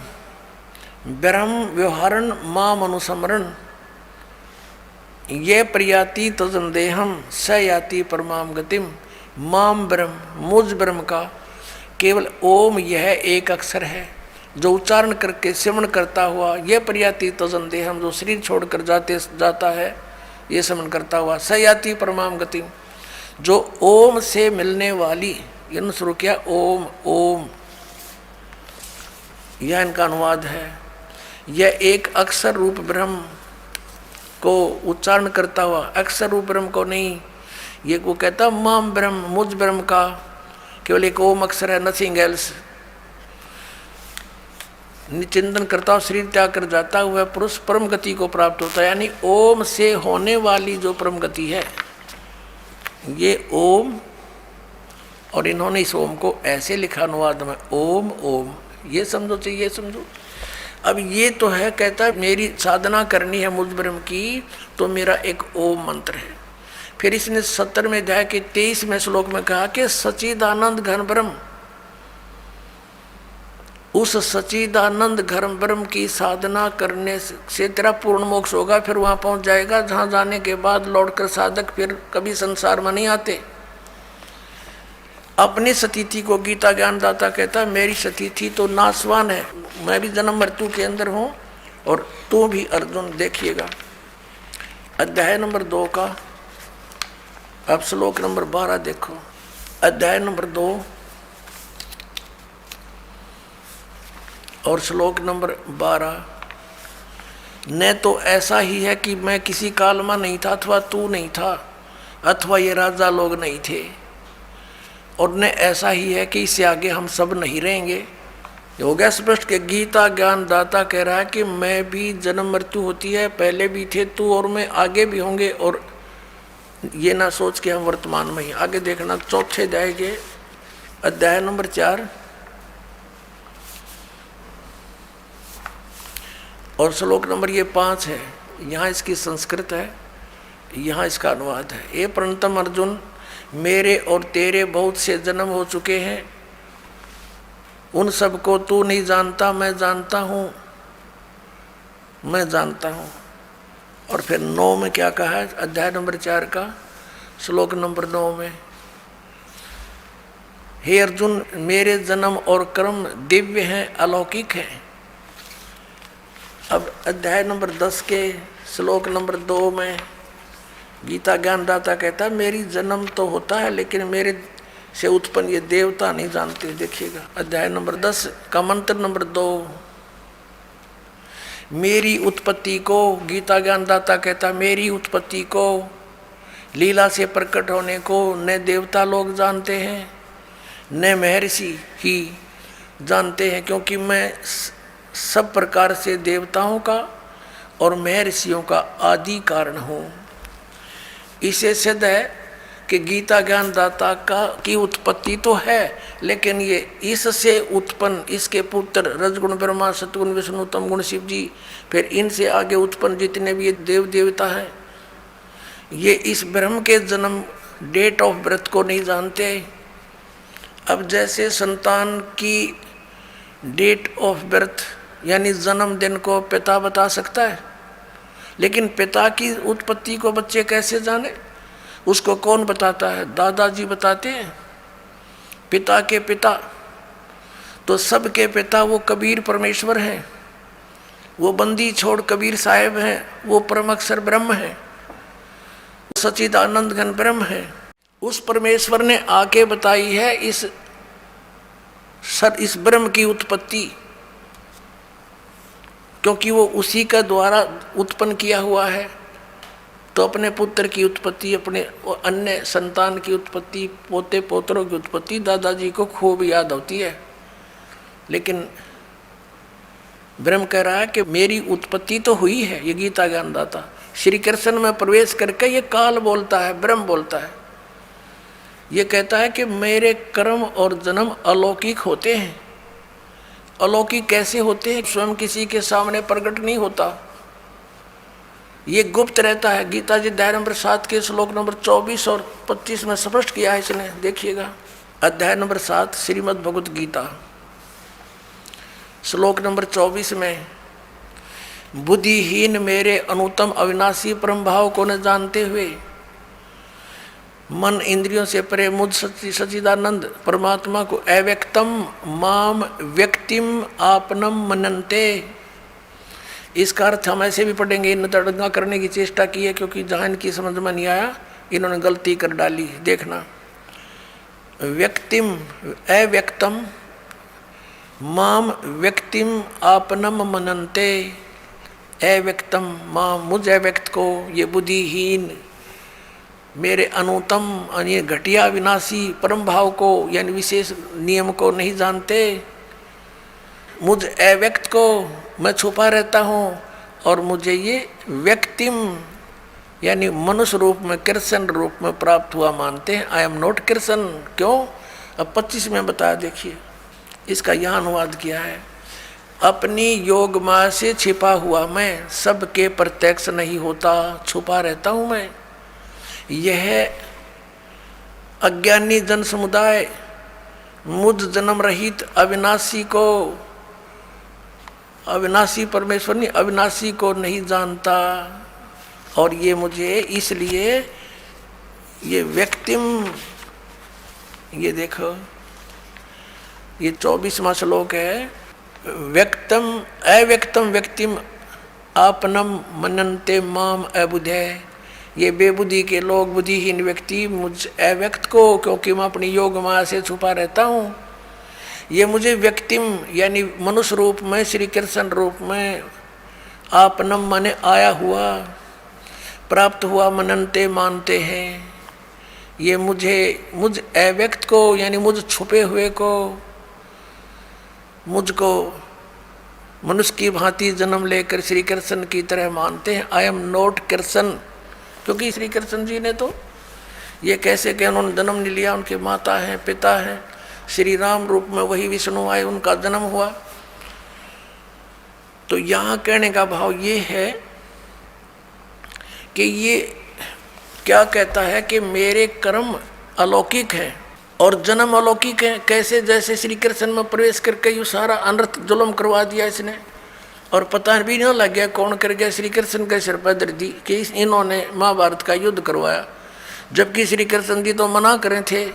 B: ब्रह्म व्यवहारन माम अनुसमरण ये प्रयाति तजंदेहम स याति परमाम गतिम। माम ब्रह्म, मुझ ब्रह्म का केवल ओम यह एक अक्षर है जो उच्चारण करके श्रवण करता हुआ, यह प्रयाति तजंदेहम जो शरीर छोड़कर जाता है, ये श्रवण करता हुआ, स याति परमाम गतिम जो ओम से मिलने वाली, यानी शुरू किया ओम ओम, यह इनका अनुवाद है। यह एक अक्षर रूप ब्रह्म को उच्चारण करता हुआ, अक्षर रूप ब्रह्म को नहीं। ये को कहता माम ब्रह्म, मुझ ब्रह्म का केवल एक ओम अक्षर है, नथिंग एल्स। निचिंतन करता हुआ शरीर त्याग कर जाता हुआ पुरुष परम गति को प्राप्त होता है। यानी ओम से होने वाली जो परम गति है ये ओम, और इन्होंने इस ओम को ऐसे लिखा अनुवाद में ओम ओम, ये समझो चाहिए, ये समझो। अब ये तो है, कहता है मेरी साधना करनी है मुझ ब्रह्म की, तो मेरा एक ओम मंत्र है। फिर इसने 70वें अध्याय के 23वें श्लोक में कहा कि सच्चिदानंद घन ब्रह्म, उस सच्चिदानंद घन ब्रह्म की साधना करने से तेरा पूर्ण मोक्ष होगा। फिर वहां पहुंच जाएगा जहां जाने के बाद लौटकर साधक फिर कभी संसार में नहीं आते। अपनी स्थिति को गीता ज्ञानदाता कहता है मेरी स्थिति तो नाशवान है, मैं भी जन्म मृत्यु के अंदर हूं और तू भी अर्जुन। देखिएगा अध्याय नंबर 2 का, अब श्लोक नंबर 12 देखो। अध्याय नंबर 2 और श्लोक नंबर 12। न तो ऐसा ही है कि मैं किसी काल में नहीं था, अथवा तू नहीं था, अथवा ये राजा लोग नहीं थे, और न ऐसा ही है कि इससे आगे हम सब नहीं रहेंगे। हो गया स्पष्ट कि गीता ज्ञानदाता कह रहा है कि मैं भी जन्म मृत्यु होती है, पहले भी थे तू और मैं, आगे भी होंगे। और ये ना सोच के हम वर्तमान में ही, आगे देखना 4थे अध्याय के अध्याय नंबर 4 और श्लोक नंबर ये 5 है। यहाँ इसकी संस्कृत है, यहाँ इसका अनुवाद है। ये प्रणतम अर्जुन, मेरे और तेरे बहुत से जन्म हो चुके हैं, उन सबको तू नहीं जानता, मैं जानता हूँ, मैं जानता हूँ। और फिर 9 में क्या कहा है? अध्याय नंबर 4 का श्लोक नंबर 9 में, हे अर्जुन मेरे जन्म और कर्म दिव्य हैं, अलौकिक हैं। अब अध्याय नंबर 10 के श्लोक नंबर 2 में गीता ज्ञानदाता कहता है मेरी जन्म तो होता है लेकिन मेरे से उत्पन्न ये देवता नहीं जानते। देखिएगा अध्याय नंबर 10 का मंत्र नंबर 2, मेरी उत्पत्ति को, गीता ज्ञानदाता कहता मेरी उत्पत्ति को, लीला से प्रकट होने को न देवता लोग जानते हैं न महर्षि ही जानते हैं, क्योंकि मैं सब प्रकार से देवताओं का और महर्षियों का आदि कारण हूँ। इसे सिद्ध है कि गीता ज्ञानदाता की उत्पत्ति तो है, लेकिन ये इससे उत्पन्न, इसके पुत्र रजगुण ब्रह्मा, सतगुण विष्णु, तम गुण शिव जी, फिर इनसे आगे उत्पन्न जितने भी देव देवता हैं, ये इस ब्रह्म के जन्म डेट ऑफ बर्थ को नहीं जानते। अब जैसे संतान की डेट ऑफ बर्थ यानी जन्मदिन को पिता बता सकता है, लेकिन पिता की उत्पत्ति को बच्चे कैसे जाने? उसको कौन बताता है? दादाजी बताते हैं। पिता के पिता तो सबके पिता वो कबीर परमेश्वर हैं, वो बंदी छोड़ कबीर साहेब हैं, वो परम अक्षर ब्रह्म है, सच्चिदानंद घन ब्रह्म है। उस परमेश्वर ने आके बताई है इस ब्रह्म की उत्पत्ति, क्योंकि वो उसी का द्वारा उत्पन्न किया हुआ है। तो अपने पुत्र की उत्पत्ति, अपने अन्य संतान की उत्पत्ति, पोते पोतरों की उत्पत्ति दादाजी को खूब याद होती है। लेकिन ब्रह्म कह रहा है कि मेरी उत्पत्ति तो हुई है। ये गीता ज्ञानदाता श्री कृष्ण में प्रवेश करके ये काल बोलता है, ब्रह्म बोलता है। ये कहता है कि मेरे कर्म और जन्म अलौकिक होते हैं। अलौकिक कैसे होते हैं? स्वयं किसी के सामने प्रकट नहीं होता, ये गुप्त रहता है। गीता जी अध्याय नंबर 7 के श्लोक नंबर 24 और 25 में स्पष्ट किया है इसने, देखिएगा। अध्याय नंबर 7 श्रीमद् भगवत गीता श्लोक नंबर 24 में, बुद्धिहीन मेरे अनुत्तम अविनाशी परम भाव को न जानते हुए मन इंद्रियों से परे मुझ सच्चिदानंद परमात्मा को अव्यक्तम माम व्यक्तिम आपनम मनन्ते। इसका अर्थ हम ऐसे भी पढ़ेंगे। इन तड़ंगा करने की चेष्टा की है, क्योंकि जहाँ इनकी समझ में नहीं आया इन्होंने गलती कर डाली। देखना, व्यक्तिम अव्यक्तम माम व्यक्तिम आपनम मनन्ते। अव्यक्तम माम, मुझ अव्यक्त को, ये बुद्धिहीन मेरे अनुतम यानी घटिया विनाशी परम भाव को यानी विशेष नियम को नहीं जानते। मुझ अव्यक्त को मैं छुपा रहता हूँ, और मुझे ये व्यक्तिम यानी मनुष्य रूप में, कृष्ण रूप में प्राप्त हुआ मानते हैं। I am not Krishna. क्यों? अब 25 में बताया, देखिए इसका यहाँ अनुवाद किया है। अपनी योग माया से छिपा हुआ मैं सबके प्रत्यक्ष नहीं होता, छुपा रहता हूँ मैं। यह अज्ञानी जन समुदाय मुझ जन्म रहित अविनाशी को, अविनाशी परमेश्वर नहीं, अविनाशी को नहीं जानता। और ये मुझे इसलिए ये व्यक्तिम, ये देखो ये 24वां श्लोक है, व्यक्तम अव्यक्तम व्यक्तिम आपनम मनन्ते माम अबुधे। ये बेबुद्धि के लोग, बुद्धिहीन व्यक्ति मुझ अव्यक्त को, क्योंकि मैं अपनी योग माया से छुपा रहता हूँ, ये मुझे व्यक्तिम यानी मनुष्य रूप में, श्री कृष्ण रूप में, आपनम माने आया हुआ, प्राप्त हुआ, मनन्ते मानते हैं। ये मुझ अव्यक्त को यानी मुझ छुपे हुए को, मुझको मनुष्य की भांति जन्म लेकर श्री कृष्ण की तरह मानते हैं। आई एम नॉट कृष्ण, क्योंकि श्री कृष्ण जी ने तो ये कैसे कि उन्होंने जन्म नहीं लिया, उनके माता हैं, पिता हैं, श्री राम रूप में वही विष्णु आए, उनका जन्म हुआ। तो यहाँ कहने का भाव ये है कि ये क्या कहता है कि मेरे कर्म अलौकिक हैं और जन्म अलौकिक है। कैसे? जैसे श्री कृष्ण में प्रवेश करके यू सारा अनर्थ जुल्म करवा दिया इसने, और पता भी नहीं लग गया कौन कर गया। श्री कृष्ण के सिर पर दर्दी कि इन्होंने महाभारत का युद्ध करवाया, जबकि श्री कृष्ण जी तो मना करे थे,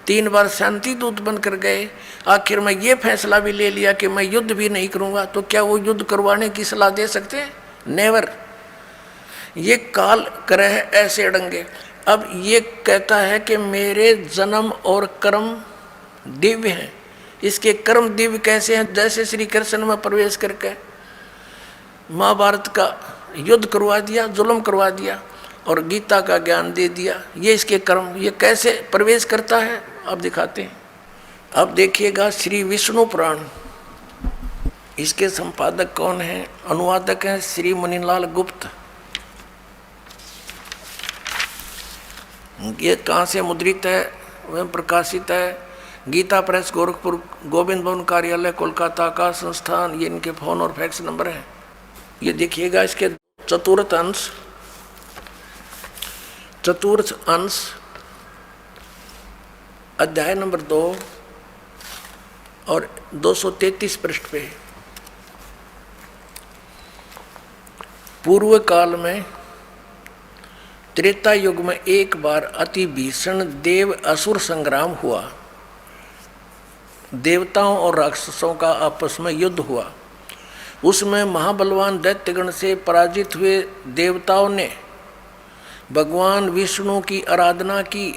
B: 3 बार शांति दूत बन कर गए। आखिर में ये फैसला भी ले लिया कि मैं युद्ध भी नहीं करूँगा। तो क्या वो युद्ध करवाने की सलाह दे सकते हैं? नेवर। ये काल ग्रह ऐसे अड़ंगे। अब ये कहता है कि मेरे जन्म और कर्म दिव्य हैं। इसके कर्म दिव्य कैसे हैं? जैसे श्री कृष्ण में प्रवेश करके महाभारत का युद्ध करवा दिया, जुल्म करवा दिया और गीता का ज्ञान दे दिया। ये इसके कर्म, ये कैसे प्रवेश करता है अब दिखाते हैं। अब देखिएगा श्री विष्णु पुराण, इसके संपादक कौन है, अनुवादक हैं श्री मुनिलाल गुप्त। ये कहाँ से मुद्रित है, वह प्रकाशित है गीता प्रेस, गोरखपुर, गोविंद भवन कार्यालय, कोलकाता का संस्थान। ये इनके फोन और फैक्स नंबर है। ये देखिएगा इसके चतुर्थ अंश अध्याय नंबर 2 और 233 पृष्ठ पे। पूर्व काल में त्रेता युग में एक बार अति भीषण देव असुर संग्राम हुआ। देवताओं और राक्षसों का आपस में युद्ध हुआ। उसमें महाबलवान दैत्यगण से पराजित हुए देवताओं ने भगवान विष्णु की आराधना की।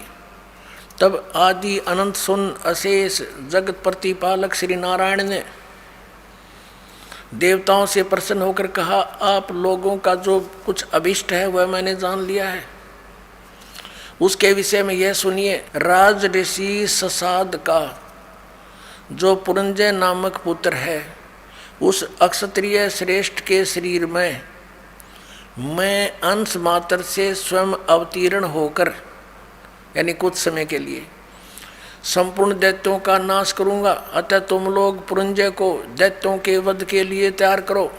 B: तब आदि अनंत सुन अशेष जगत प्रतिपालक श्री नारायण ने देवताओं से प्रसन्न होकर कहा, आप लोगों का जो कुछ अभिष्ट है वह मैंने जान लिया है। उसके विषय में यह सुनिए, राज ऋषि ससाद का जो पुरंजय नामक पुत्र है, उस अक्षत्रिय श्रेष्ठ के शरीर में मैं अंश मात्र से स्वयं अवतीर्ण होकर, यानी कुछ समय के लिए, संपूर्ण दैत्यों का नाश करूंगा। अतः तुम लोग पुरंजय को दैत्यों के वध के लिए तैयार करो।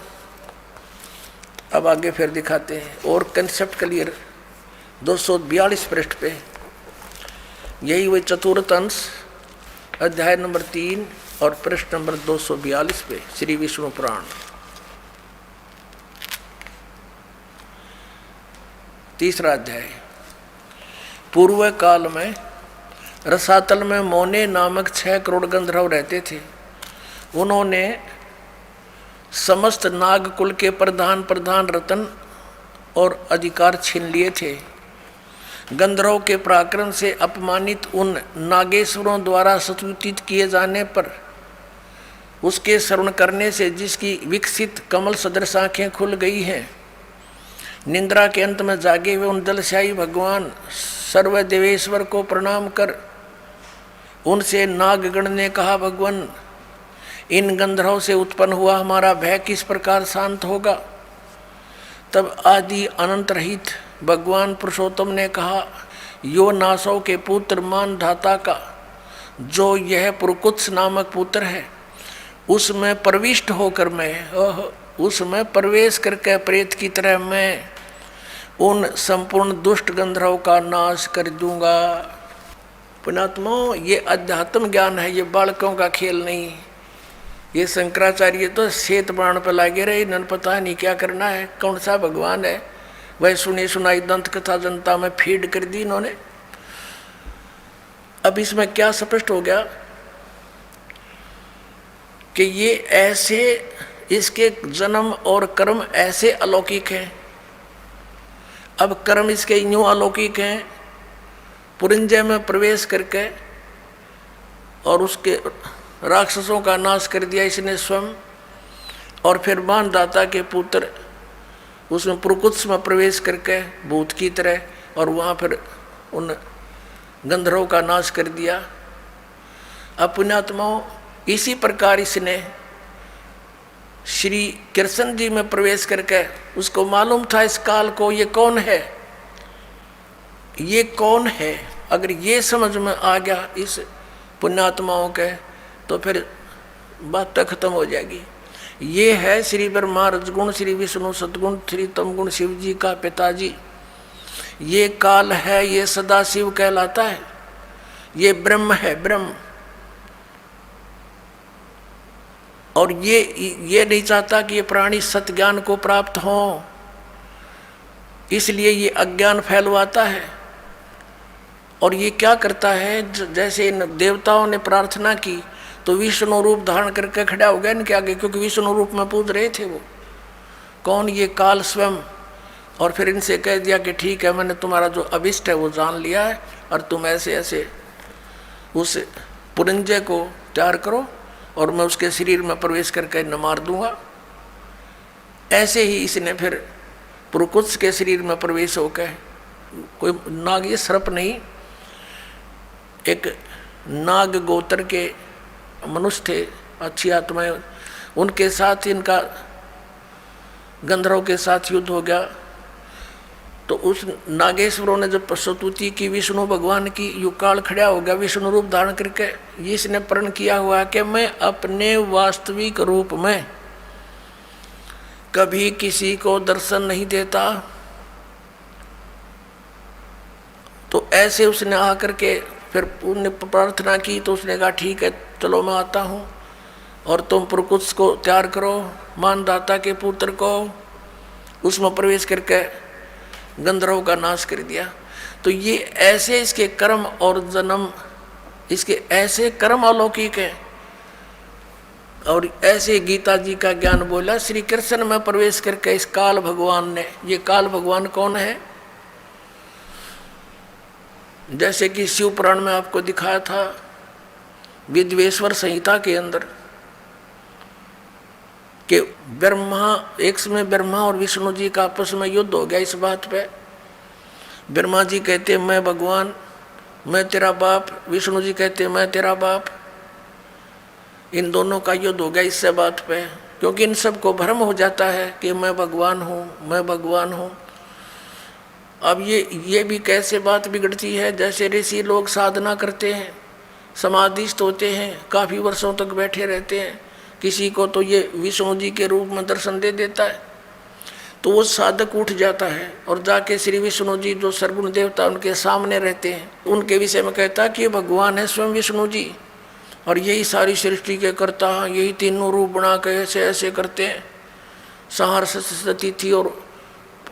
B: अब आगे फिर दिखाते हैं और कंसेप्ट क्लियर। 242 पृष्ठ पे यही वही चतुर्थ अंश अध्याय नंबर 3 और पृष्ठ नंबर 242 पे श्री विष्णु पुराण। तीसरा अध्याय। पूर्व काल में रसातल में मोने नामक 6 करोड़ गंधर्व रहते थे। उन्होंने समस्त नागकुल के प्रधान रतन और अधिकार छीन लिए थे। गंधर्व के पराक्रम से अपमानित उन नागेश्वरों द्वारा स्तुतित किए जाने पर उसके श्रवण करने से जिसकी विकसित कमल सदृश आँखें खुल गई हैं, निंद्रा के अंत में जागे हुए उन दलशाही भगवान सर्वदेवेश्वर को प्रणाम कर उनसे नागगण ने कहा, भगवान इन गंधर्व से उत्पन्न हुआ हमारा भय किस प्रकार शांत होगा। तब आदि अनंत रहित भगवान पुरुषोत्तम ने कहा, यो नासों के पुत्र मान धाता का जो यह पुरकुत्स नामक पुत्र है, उसमें प्रविष्ट होकर मैं, उसमें प्रवेश करके प्रेत की तरह मैं उन संपूर्ण दुष्ट गंधर्व का नाश कर दूंगा। पुणात्माओं, ये अध्यात्म ज्ञान है, ये बालकों का खेल नहीं। ये शंकराचार्य तो श्वेत पुराण पर लगे रहे, इन्होंने पता नहीं क्या करना है, कौन सा भगवान है। वह सुनी सुनाई दंत कथा जनता में फीड कर दी इन्होंने। अब इसमें क्या स्पष्ट हो गया कि ये ऐसे, इसके जन्म और कर्म ऐसे अलौकिक हैं। अब कर्म इसके यूं अलौकिक हैं, पुरंजय में प्रवेश करके और उसके राक्षसों का नाश कर दिया इसने स्वयं। और फिर मानदाता के पुत्र उसमें पुरकुत्स में प्रवेश करके भूत की तरह और वहाँ फिर उन गंधर्वों का नाश कर दिया। अब पुण्यात्माओं, इसी प्रकार इसने श्री कृष्ण जी में प्रवेश करके उसको मालूम था इस काल को ये कौन है, ये कौन है। अगर ये समझ में आ गया इस पुण्यात्माओं के, तो फिर बात तो खत्म हो जाएगी। ये है श्री ब्रह्मा रजगुण, श्री विष्णु सद्गुण, श्री तमगुण शिव जी का पिताजी। ये काल है, ये सदा शिव कहलाता है, ये ब्रह्म है, ब्रह्म। और ये नहीं चाहता कि ये प्राणी सत्य ज्ञान को प्राप्त हो, इसलिए ये अज्ञान फैलवाता है। और ये क्या करता है, जैसे इन देवताओं ने प्रार्थना की तो विष्णु रूप धारण करके खड़ा हो गया इनके आगे, क्योंकि विष्णु रूप में पूज रहे थे वो कौन, ये काल स्वयं। और फिर इनसे कह दिया कि ठीक है, मैंने तुम्हारा जो अभिष्ट है वो जान लिया है और तुम ऐसे ऐसे उस पुरंजय को तैयार करो और मैं उसके शरीर में प्रवेश करके न मार दूंगा। ऐसे ही इसने फिर पुरुकुत्स के शरीर में प्रवेश होकर, कोई नाग, ये सर्प नहीं, एक नाग गोत्र के मनुष्य थे, अच्छी आत्माएं, उनके साथ इनका गंधर्व के साथ युद्ध हो गया। तो उस नागेश्वरों ने जब प्रस्तुति की विष्णु भगवान की, युगकाल खड़ा हो गया विष्णु रूप धारण करके, इसने प्रण किया हुआ कि मैं अपने वास्तविक रूप में कभी किसी को दर्शन नहीं देता। तो ऐसे उसने आकर के फिर उन्होंने प्रार्थना की, तो उसने कहा ठीक है चलो मैं आता हूँ, और तुम पुरुकुत्स को तैयार करो, मानदाता के पुत्र को। उसमें प्रवेश करके गंधर्व का नाश कर दिया। तो ये ऐसे इसके कर्म और जन्म, इसके ऐसे कर्म अलौकिक हैं, और ऐसे गीता जी का ज्ञान बोला श्री कृष्ण में प्रवेश करके इस काल भगवान ने। ये काल भगवान कौन है? जैसे कि शिव पुराण में आपको दिखाया था, विद्वेश्वर संहिता के अंदर कि ब्रह्मा, एक समय ब्रह्मा और विष्णु जी का आपस में युद्ध हो गया इस बात पे। ब्रह्मा जी कहते मैं भगवान, मैं तेरा बाप, विष्णु जी कहते मैं तेरा बाप। इन दोनों का युद्ध हो गया इससे बात पे, क्योंकि इन सबको भ्रम हो जाता है कि मैं भगवान हूँ, मैं भगवान हूँ। अब ये भी कैसे बात बिगड़ती है, जैसे ऋषि लोग साधना करते हैं, समाधिस्थ होते हैं, काफ़ी वर्षों तक बैठे रहते हैं, किसी को तो ये विष्णु जी के रूप में दर्शन दे देता है, तो वो साधक उठ जाता है और जाके श्री विष्णु जी जो सर्वगुण देवता उनके सामने रहते हैं, उनके विषय में कहता है कि भगवान है स्वयं विष्णु जी, और यही सारी सृष्टि के करता हैं, यही तीनों रूप बना के ऐसे ऐसे करते हैं, संहार स्थिति और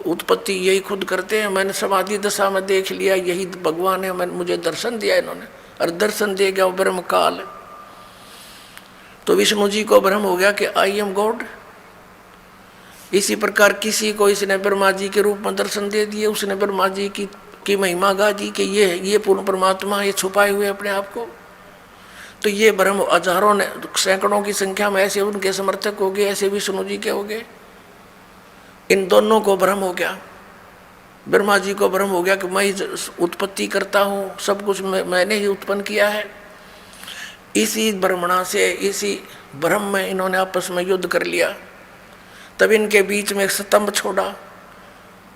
B: उत्पत्ति यही खुद करते हैं। मैंने समाधि दशा में देख लिया, यही भगवान है, मैंने मुझे दर्शन दिया इन्होंने, और दर्शन दे गया वो ब्रह्म काल। तो विष्णु जी को भ्रम हो गया कि आई एम गॉड। इसी प्रकार किसी को इसने ब्रह्मा जी के रूप में दर्शन दे दिए, उसने ब्रह्मा जी की महिमा गा दी कि ये पूर्ण परमात्मा, ये छुपाए हुए अपने आप को। तो ये भ्रम हजारों ने, सैकड़ों की संख्या में ऐसे उनके समर्थक हो गए, ऐसे विष्णु जी के हो गए। इन दोनों को भ्रम हो गया, ब्रह्मा जी को भ्रम हो गया कि मैं ही उत्पत्ति करता हूँ, सब कुछ मैंने ही उत्पन्न किया है। इसी भ्रमणा से, इसी भ्रम में इन्होंने आपस में युद्ध कर लिया। तब इनके बीच में एक स्तंभ छोड़ा,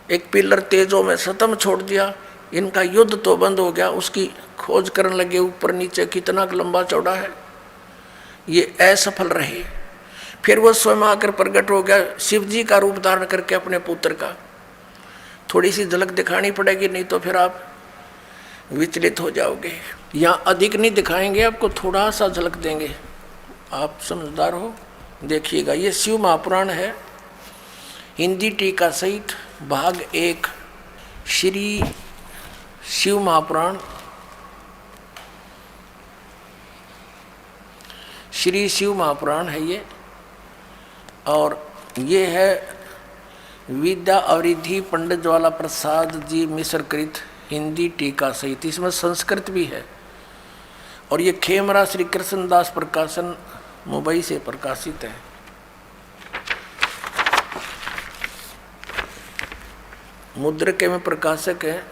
B: एक पिलर तेजों में स्तंभ छोड़ दिया। इनका युद्ध तो बंद हो गया, उसकी खोज करने लगे ऊपर नीचे कितना लंबा चौड़ा है, ये असफल रहे। फिर वो स्वयं आकर प्रकट हो गया, शिव जी का रूप धारण करके अपने पुत्र का। थोड़ी सी झलक दिखानी पड़ेगी, नहीं तो फिर आप विचलित हो जाओगे। यहाँ अधिक नहीं दिखाएंगे, आपको थोड़ा सा झलक देंगे, आप समझदार हो, देखिएगा। ये शिव महापुराण है, हिंदी टीका सहित भाग 1, श्री शिव महापुराण, श्री शिव महापुराण है ये। और ये है विद्या अवरिधि पंडित ज्वाला प्रसाद जी मिश्रकृत हिंदी टीका सहित, इसमें संस्कृत भी है। और ये खेमरा श्री कृष्णदास प्रकाशन मुंबई से प्रकाशित है। मुद्रक में प्रकाशक है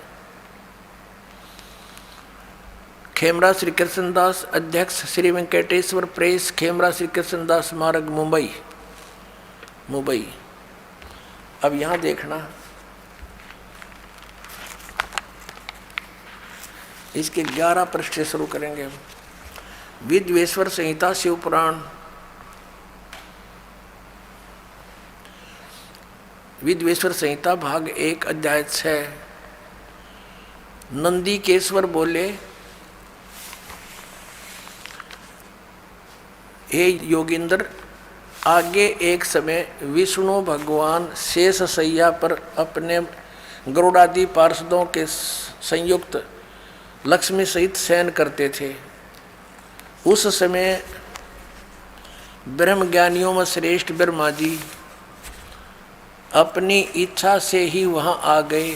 B: खेमरा श्री कृष्णदास, अध्यक्ष श्री वेंकटेश्वर प्रेस, खेमरा श्री कृष्णदास मार्ग, मुंबई। अब यहाँ देखना, इसके 11 पृष्ठ से शुरू करेंगे हम। विद्वेश्वर संहिता शिव पुराण, विद्वेश्वर संहिता भाग 1 अध्याय 6। नंदीकेश्वर बोले, हे योगिंद्र, आगे एक समय विष्णु भगवान शेष शैया पर अपने गरुड़ादि पार्षदों के संयुक्त लक्ष्मी सहित शयन करते थे। उस समय ब्रह्मज्ञानियों में श्रेष्ठ ब्रह्मा जी अपनी इच्छा से ही वहाँ आ गए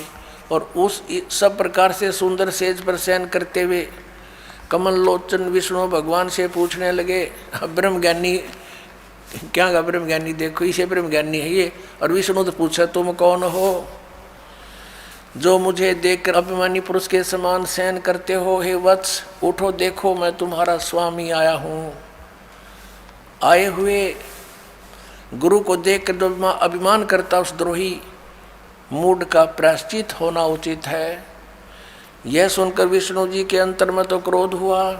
B: और उस सब प्रकार से सुंदर सेज पर शयन करते हुए कमल लोचन विष्णु भगवान से पूछने लगे। ब्रह्मज्ञानी क्या का ब्रह्म ज्ञानी, देखो इसे ब्रह्म ज्ञानी है ये। और विष्णु तो पूछा तुम कौन हो जो मुझे देखकर अभिमानी पुरुष के समान शयन करते हो? हे वत्स उठो, देखो मैं तुम्हारा स्वामी आया हूँ। आए हुए गुरु को देखकर जो अभिमान करता उस द्रोही मूड का प्रायश्चित होना उचित है। यह सुनकर विष्णु जी के अंतर में तो क्रोध हुआ,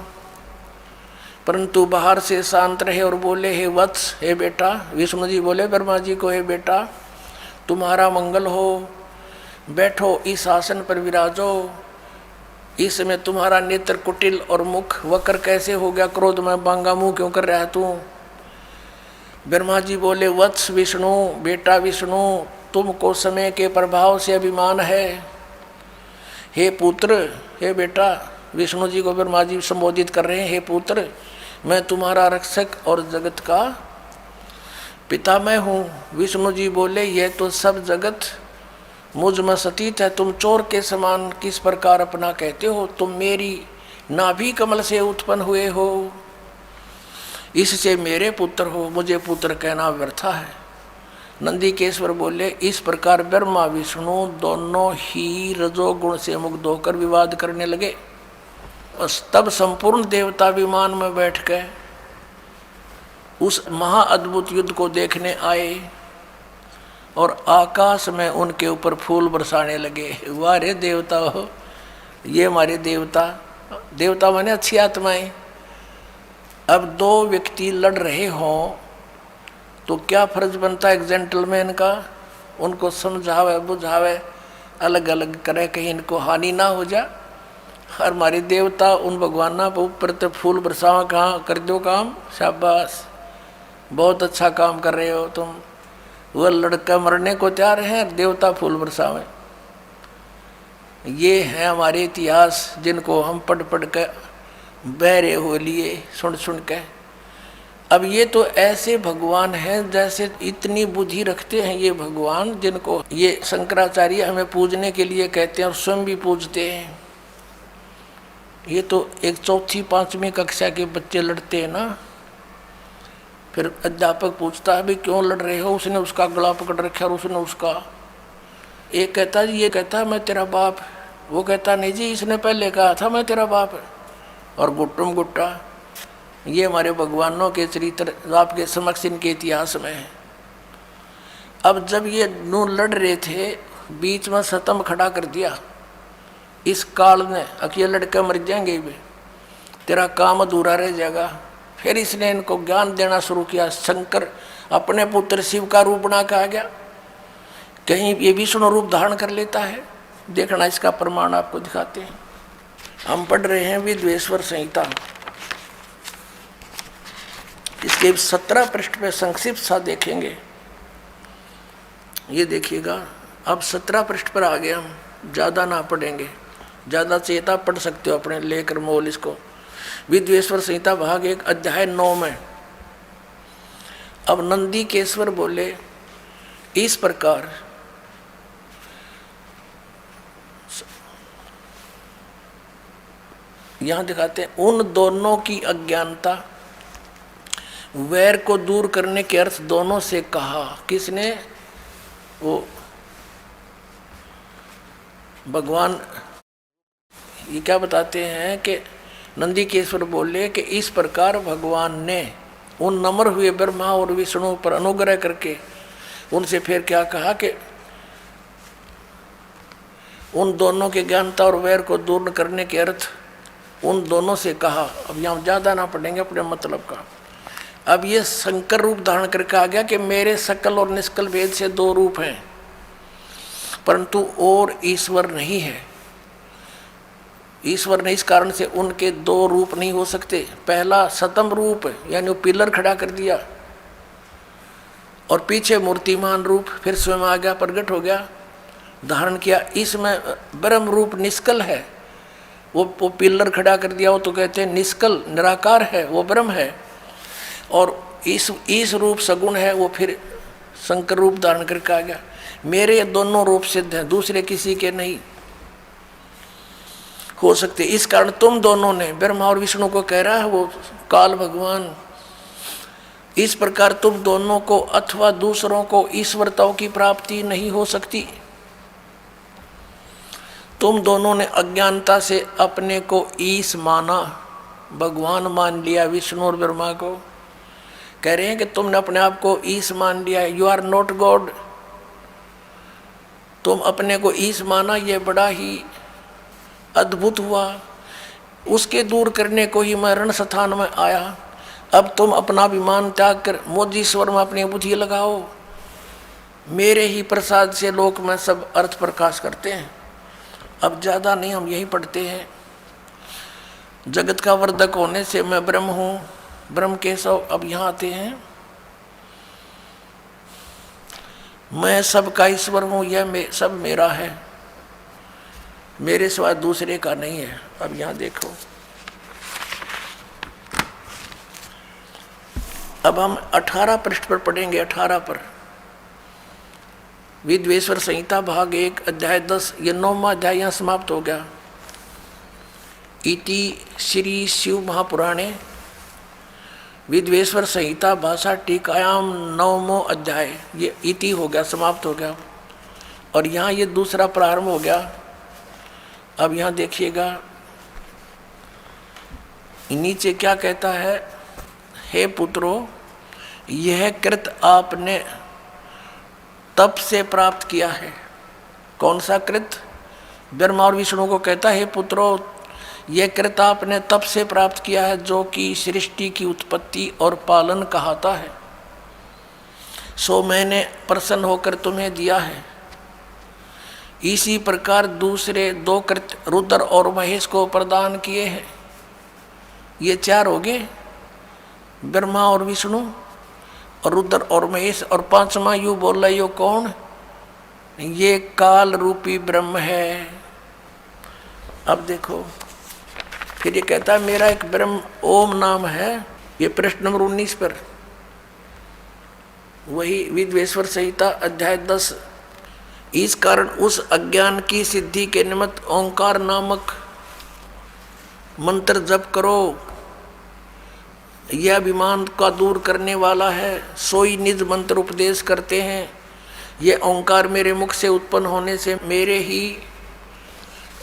B: परंतु बाहर से शांत रहे और बोले, हे वत्स, हे बेटा। विष्णु जी बोले ब्रह्मा जी को, हे बेटा तुम्हारा मंगल हो, बैठो इस आसन पर विराजो। इस समय तुम्हारा नेत्र कुटिल और मुख वक्र कैसे हो गया? क्रोध में बांगा मुंह क्यों कर रहा है तू? ब्रह्मा जी बोले, वत्स विष्णु, बेटा विष्णु, तुमको समय के प्रभाव से अभिमान है। हे पुत्र, हे बेटा, विष्णु जी को ब्रह्मा जी संबोधित कर रहे हैं, हे पुत्र मैं तुम्हारा रक्षक और जगत का पिता मैं हूँ। विष्णु जी बोले, यह तो सब जगत मुझ में सतीत है, तुम चोर के समान किस प्रकार अपना कहते हो? तुम मेरी नाभि कमल से उत्पन्न हुए हो, इससे मेरे पुत्र हो, मुझे पुत्र कहना व्यर्थ है। नंदीकेश्वर बोले, इस प्रकार ब्रह्मा विष्णु दोनों ही रजोगुण से मुक्त होकर विवाद करने लगे। बस तब संपूर्ण देवता विमान में बैठ गए, उस महाअद्भुत युद्ध को देखने आए और आकाश में उनके ऊपर फूल बरसाने लगे। वाह रे देवता हो, ये हमारे देवता, देवता माने अच्छी आत्माएं। अब दो व्यक्ति लड़ रहे हों तो क्या फर्ज बनता है एक जेंटलमैन का? उनको समझावे बुझावे, अलग अलग करे, कहीं इनको हानि ना हो जा। और हमारे देवता उन भगवाना पर ऊपर तो फूल बरसावा, कहाँ कर दो काम, शाबाश, बहुत अच्छा काम कर रहे हो तुम। वह लड़का मरने को तैयार है, देवता फूल बरसावे। ये है हमारे इतिहास जिनको हम पढ़ पढ़ के बहरे हो लिए, सुन सुन के। अब ये तो ऐसे भगवान हैं जैसे इतनी बुद्धि रखते हैं ये भगवान, जिनको ये शंकराचार्य हमें पूजने के लिए कहते हैं और स्वयं भी पूजते हैं। ये तो एक चौथी पांचवी कक्षा के बच्चे लड़ते हैं ना, फिर अध्यापक पूछता है भाई क्यों लड़ रहे हो? उसने उसका गला पकड़ रखा और उसने उसका, एक कहता है ये कहता है मैं तेरा बाप, वो कहता नहीं जी इसने पहले कहा था मैं तेरा बाप, और गुट्टुम गुट्टा। ये हमारे भगवानों के चरित्र आपके समक्ष इनके इतिहास में है। अब जब ये नू लड़ रहे थे, बीच में सतम खड़ा कर दिया इस काल ने, अकेले लड़के मर जाएंगे भी, तेरा काम अधूरा रह जाएगा। फिर इसने इनको ज्ञान देना शुरू किया। शंकर अपने पुत्र शिव का रूप बना के आ गया, कहीं ये विष्णु रूप धारण कर लेता है। देखना इसका प्रमाण आपको दिखाते हैं। हम पढ़ रहे हैं विद्वेश्वर संहिता, इसके 17 पृष्ठ पे संक्षिप्त सा देखेंगे। ये देखिएगा, अब 17 पृष्ठ पर आ गए हम, ज़्यादा ना पढ़ेंगे, ज़्यादा चेता पढ़ सकते हो अपने लेकर मोल इसको। विद्वेश्वर संहिता भाग 1 अध्याय 9 में अब नंदीकेश्वर बोले, इस प्रकार यहां दिखाते हैं उन दोनों की अज्ञानता, वैर को दूर करने के अर्थ दोनों से कहा। किसने? वो भगवान ये क्या बताते हैं कि नंदीकेश्वर बोले कि इस प्रकार भगवान ने उन नम्र हुए ब्रह्मा और विष्णु पर अनुग्रह करके उनसे फिर क्या कहा कि उन दोनों के ज्ञानता और वैर को दूर करने के अर्थ उन दोनों से कहा। अब यहाँ ज़्यादा ना पढ़ेंगे अपने मतलब का। अब ये शंकर रूप धारण करके आ गया कि मेरे सकल और निष्कल भेद से 2 रूप हैं, परंतु और ईश्वर नहीं है। ईश्वर ने इस कारण से उनके 2 रूप नहीं हो सकते। पहला सतम रूप यानी वो पिलर खड़ा कर दिया और पीछे मूर्तिमान रूप फिर स्वयं आ गया, प्रकट हो गया, धारण किया। इसमें ब्रह्म रूप निष्कल है, वो पिलर खड़ा कर दिया, वो तो कहते हैं निष्कल निराकार है, वो ब्रह्म है। और इस रूप सगुण है, वो फिर शंकर रूप धारण करके आ गया। मेरे दोनों रूप सिद्ध हैं, दूसरे किसी के नहीं हो सकते। इस कारण तुम दोनों ने, ब्रह्मा और विष्णु को कह रहा है वो काल भगवान, इस प्रकार तुम दोनों को अथवा दूसरों को ईश्वरताओं की प्राप्ति नहीं हो सकती। तुम दोनों ने अज्ञानता से अपने को ईश माना, भगवान मान लिया, विष्णु और ब्रह्मा को। कह रहे हैं कि तुमने अपने आप को ईश मान लिया, यू आर नॉट गॉड। तुम अपने को ईश माना, ये बड़ा ही अद्भुत हुआ। उसके दूर करने को ही मैं रण स्थान में आया। अब तुम अपना अभिमान त्याग कर मोजीश्वर में अपनी बुद्धि लगाओ। मेरे ही प्रसाद से लोक में सब अर्थ प्रकाश करते हैं। अब ज़्यादा नहीं, हम यही पढ़ते हैं। जगत का वर्धक होने से मैं ब्रह्म हूँ, ब्रह्म केशव। अब यहाँ आते हैं, मैं सबका ईश्वर हूँ, यह सब मेरा है, मेरे सिवा दूसरे का नहीं है। अब यहाँ देखो, अब हम 18 पृष्ठ पर पढ़ेंगे। 18 पर विद्वेश्वर संहिता भाग 1 अध्याय 10, ये 9वां अध्याय यहाँ समाप्त हो गया। इति श्री शिव महापुराणे विद्वेश्वर संहिता भाषा टीकायाम 9वां अध्याय, ये इति हो गया, समाप्त हो गया। और यहाँ ये दूसरा प्रारंभ हो गया। अब यहाँ देखिएगा नीचे क्या कहता है, हे पुत्रों, यह कृत आपने तप से प्राप्त किया है। कौन सा कृत? ब्रह्मा और विष्णु को कहता है, हे पुत्रों, यह कृत आपने तप से प्राप्त किया है, जो कि सृष्टि की उत्पत्ति और पालन कहाता है। सो मैंने प्रसन्न होकर तुम्हें दिया है। इसी प्रकार दूसरे 2 कृत रुद्र और महेश को प्रदान किए हैं। ये 4 हो गए, ब्रह्मा और विष्णु और रुद्र और महेश। और 5वां यू बोल रहे हो कौन? ये काल रूपी ब्रह्म है। अब देखो, फिर ये कहता है मेरा एक ब्रह्म ओम नाम है। ये पृष्ठ नंबर 19 पर, वही विद्वेश्वर संहिता अध्याय 10। इस कारण उस अज्ञान की सिद्धि के निमित्त ओंकार नामक मंत्र जप करो। यह अभिमान का दूर करने वाला है। सोई निज मंत्र उपदेश करते हैं। यह ओंकार मेरे मुख से उत्पन्न होने से मेरे ही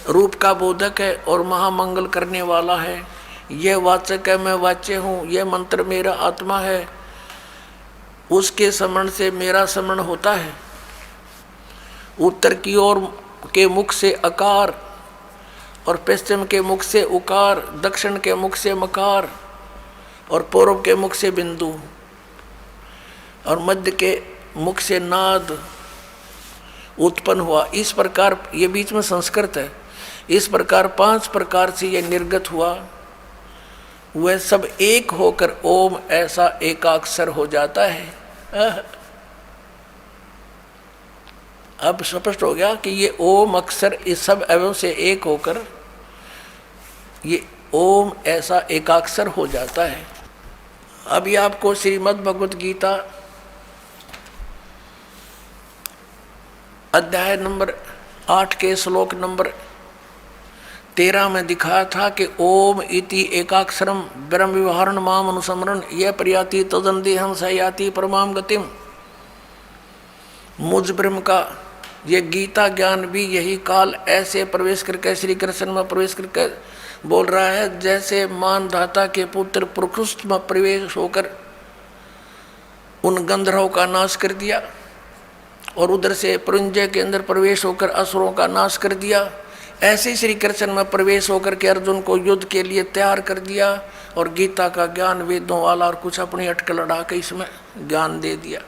B: रूप का बोधक है और महामंगल करने वाला है। यह वाचक है, मैं वाच्य हूँ। यह मंत्र मेरा आत्मा है। उसके स्मरण से मेरा स्मरण होता है। उत्तर की ओर के मुख से अकार और पश्चिम के मुख से उकार, दक्षिण के मुख से मकार और पूर्व के मुख से बिंदु और मध्य के मुख से नाद उत्पन्न हुआ। इस प्रकार, ये बीच में संस्कृत है, इस प्रकार 5 प्रकार से यह निर्गत हुआ। वह सब एक होकर ओम ऐसा एकाक्षर हो जाता है। अब स्पष्ट हो गया कि ये ओम अक्षर इस सब अवयव से एक होकर ये ओम ऐसा एकाक्षर हो जाता है। अभी आपको श्रीमद् भगवत गीता अध्याय नंबर 8 के श्लोक नंबर 13 में दिखाया था कि ओम इति एकाक्षरम ब्रह्म विवरण माम अनुसमरण यह प्रयाति तदंदेहम सयाति परमाम गतिम। मुझ ब्रह्म का ये गीता ज्ञान भी यही काल ऐसे प्रवेश करके श्री कृष्ण में प्रवेश करके बोल रहा है, जैसे मानधाता के पुत्र प्रकृष्ट में प्रवेश होकर उन गंधर्वों का नाश कर दिया और उधर से पुरंजय के अंदर प्रवेश होकर असुरों का नाश कर दिया। ऐसे श्री कृष्ण में प्रवेश होकर के अर्जुन को युद्ध के लिए तैयार कर दिया और गीता का ज्ञान वेदों वाला और कुछ अपनी अटकल लड़ा के इसमें ज्ञान दे दिया।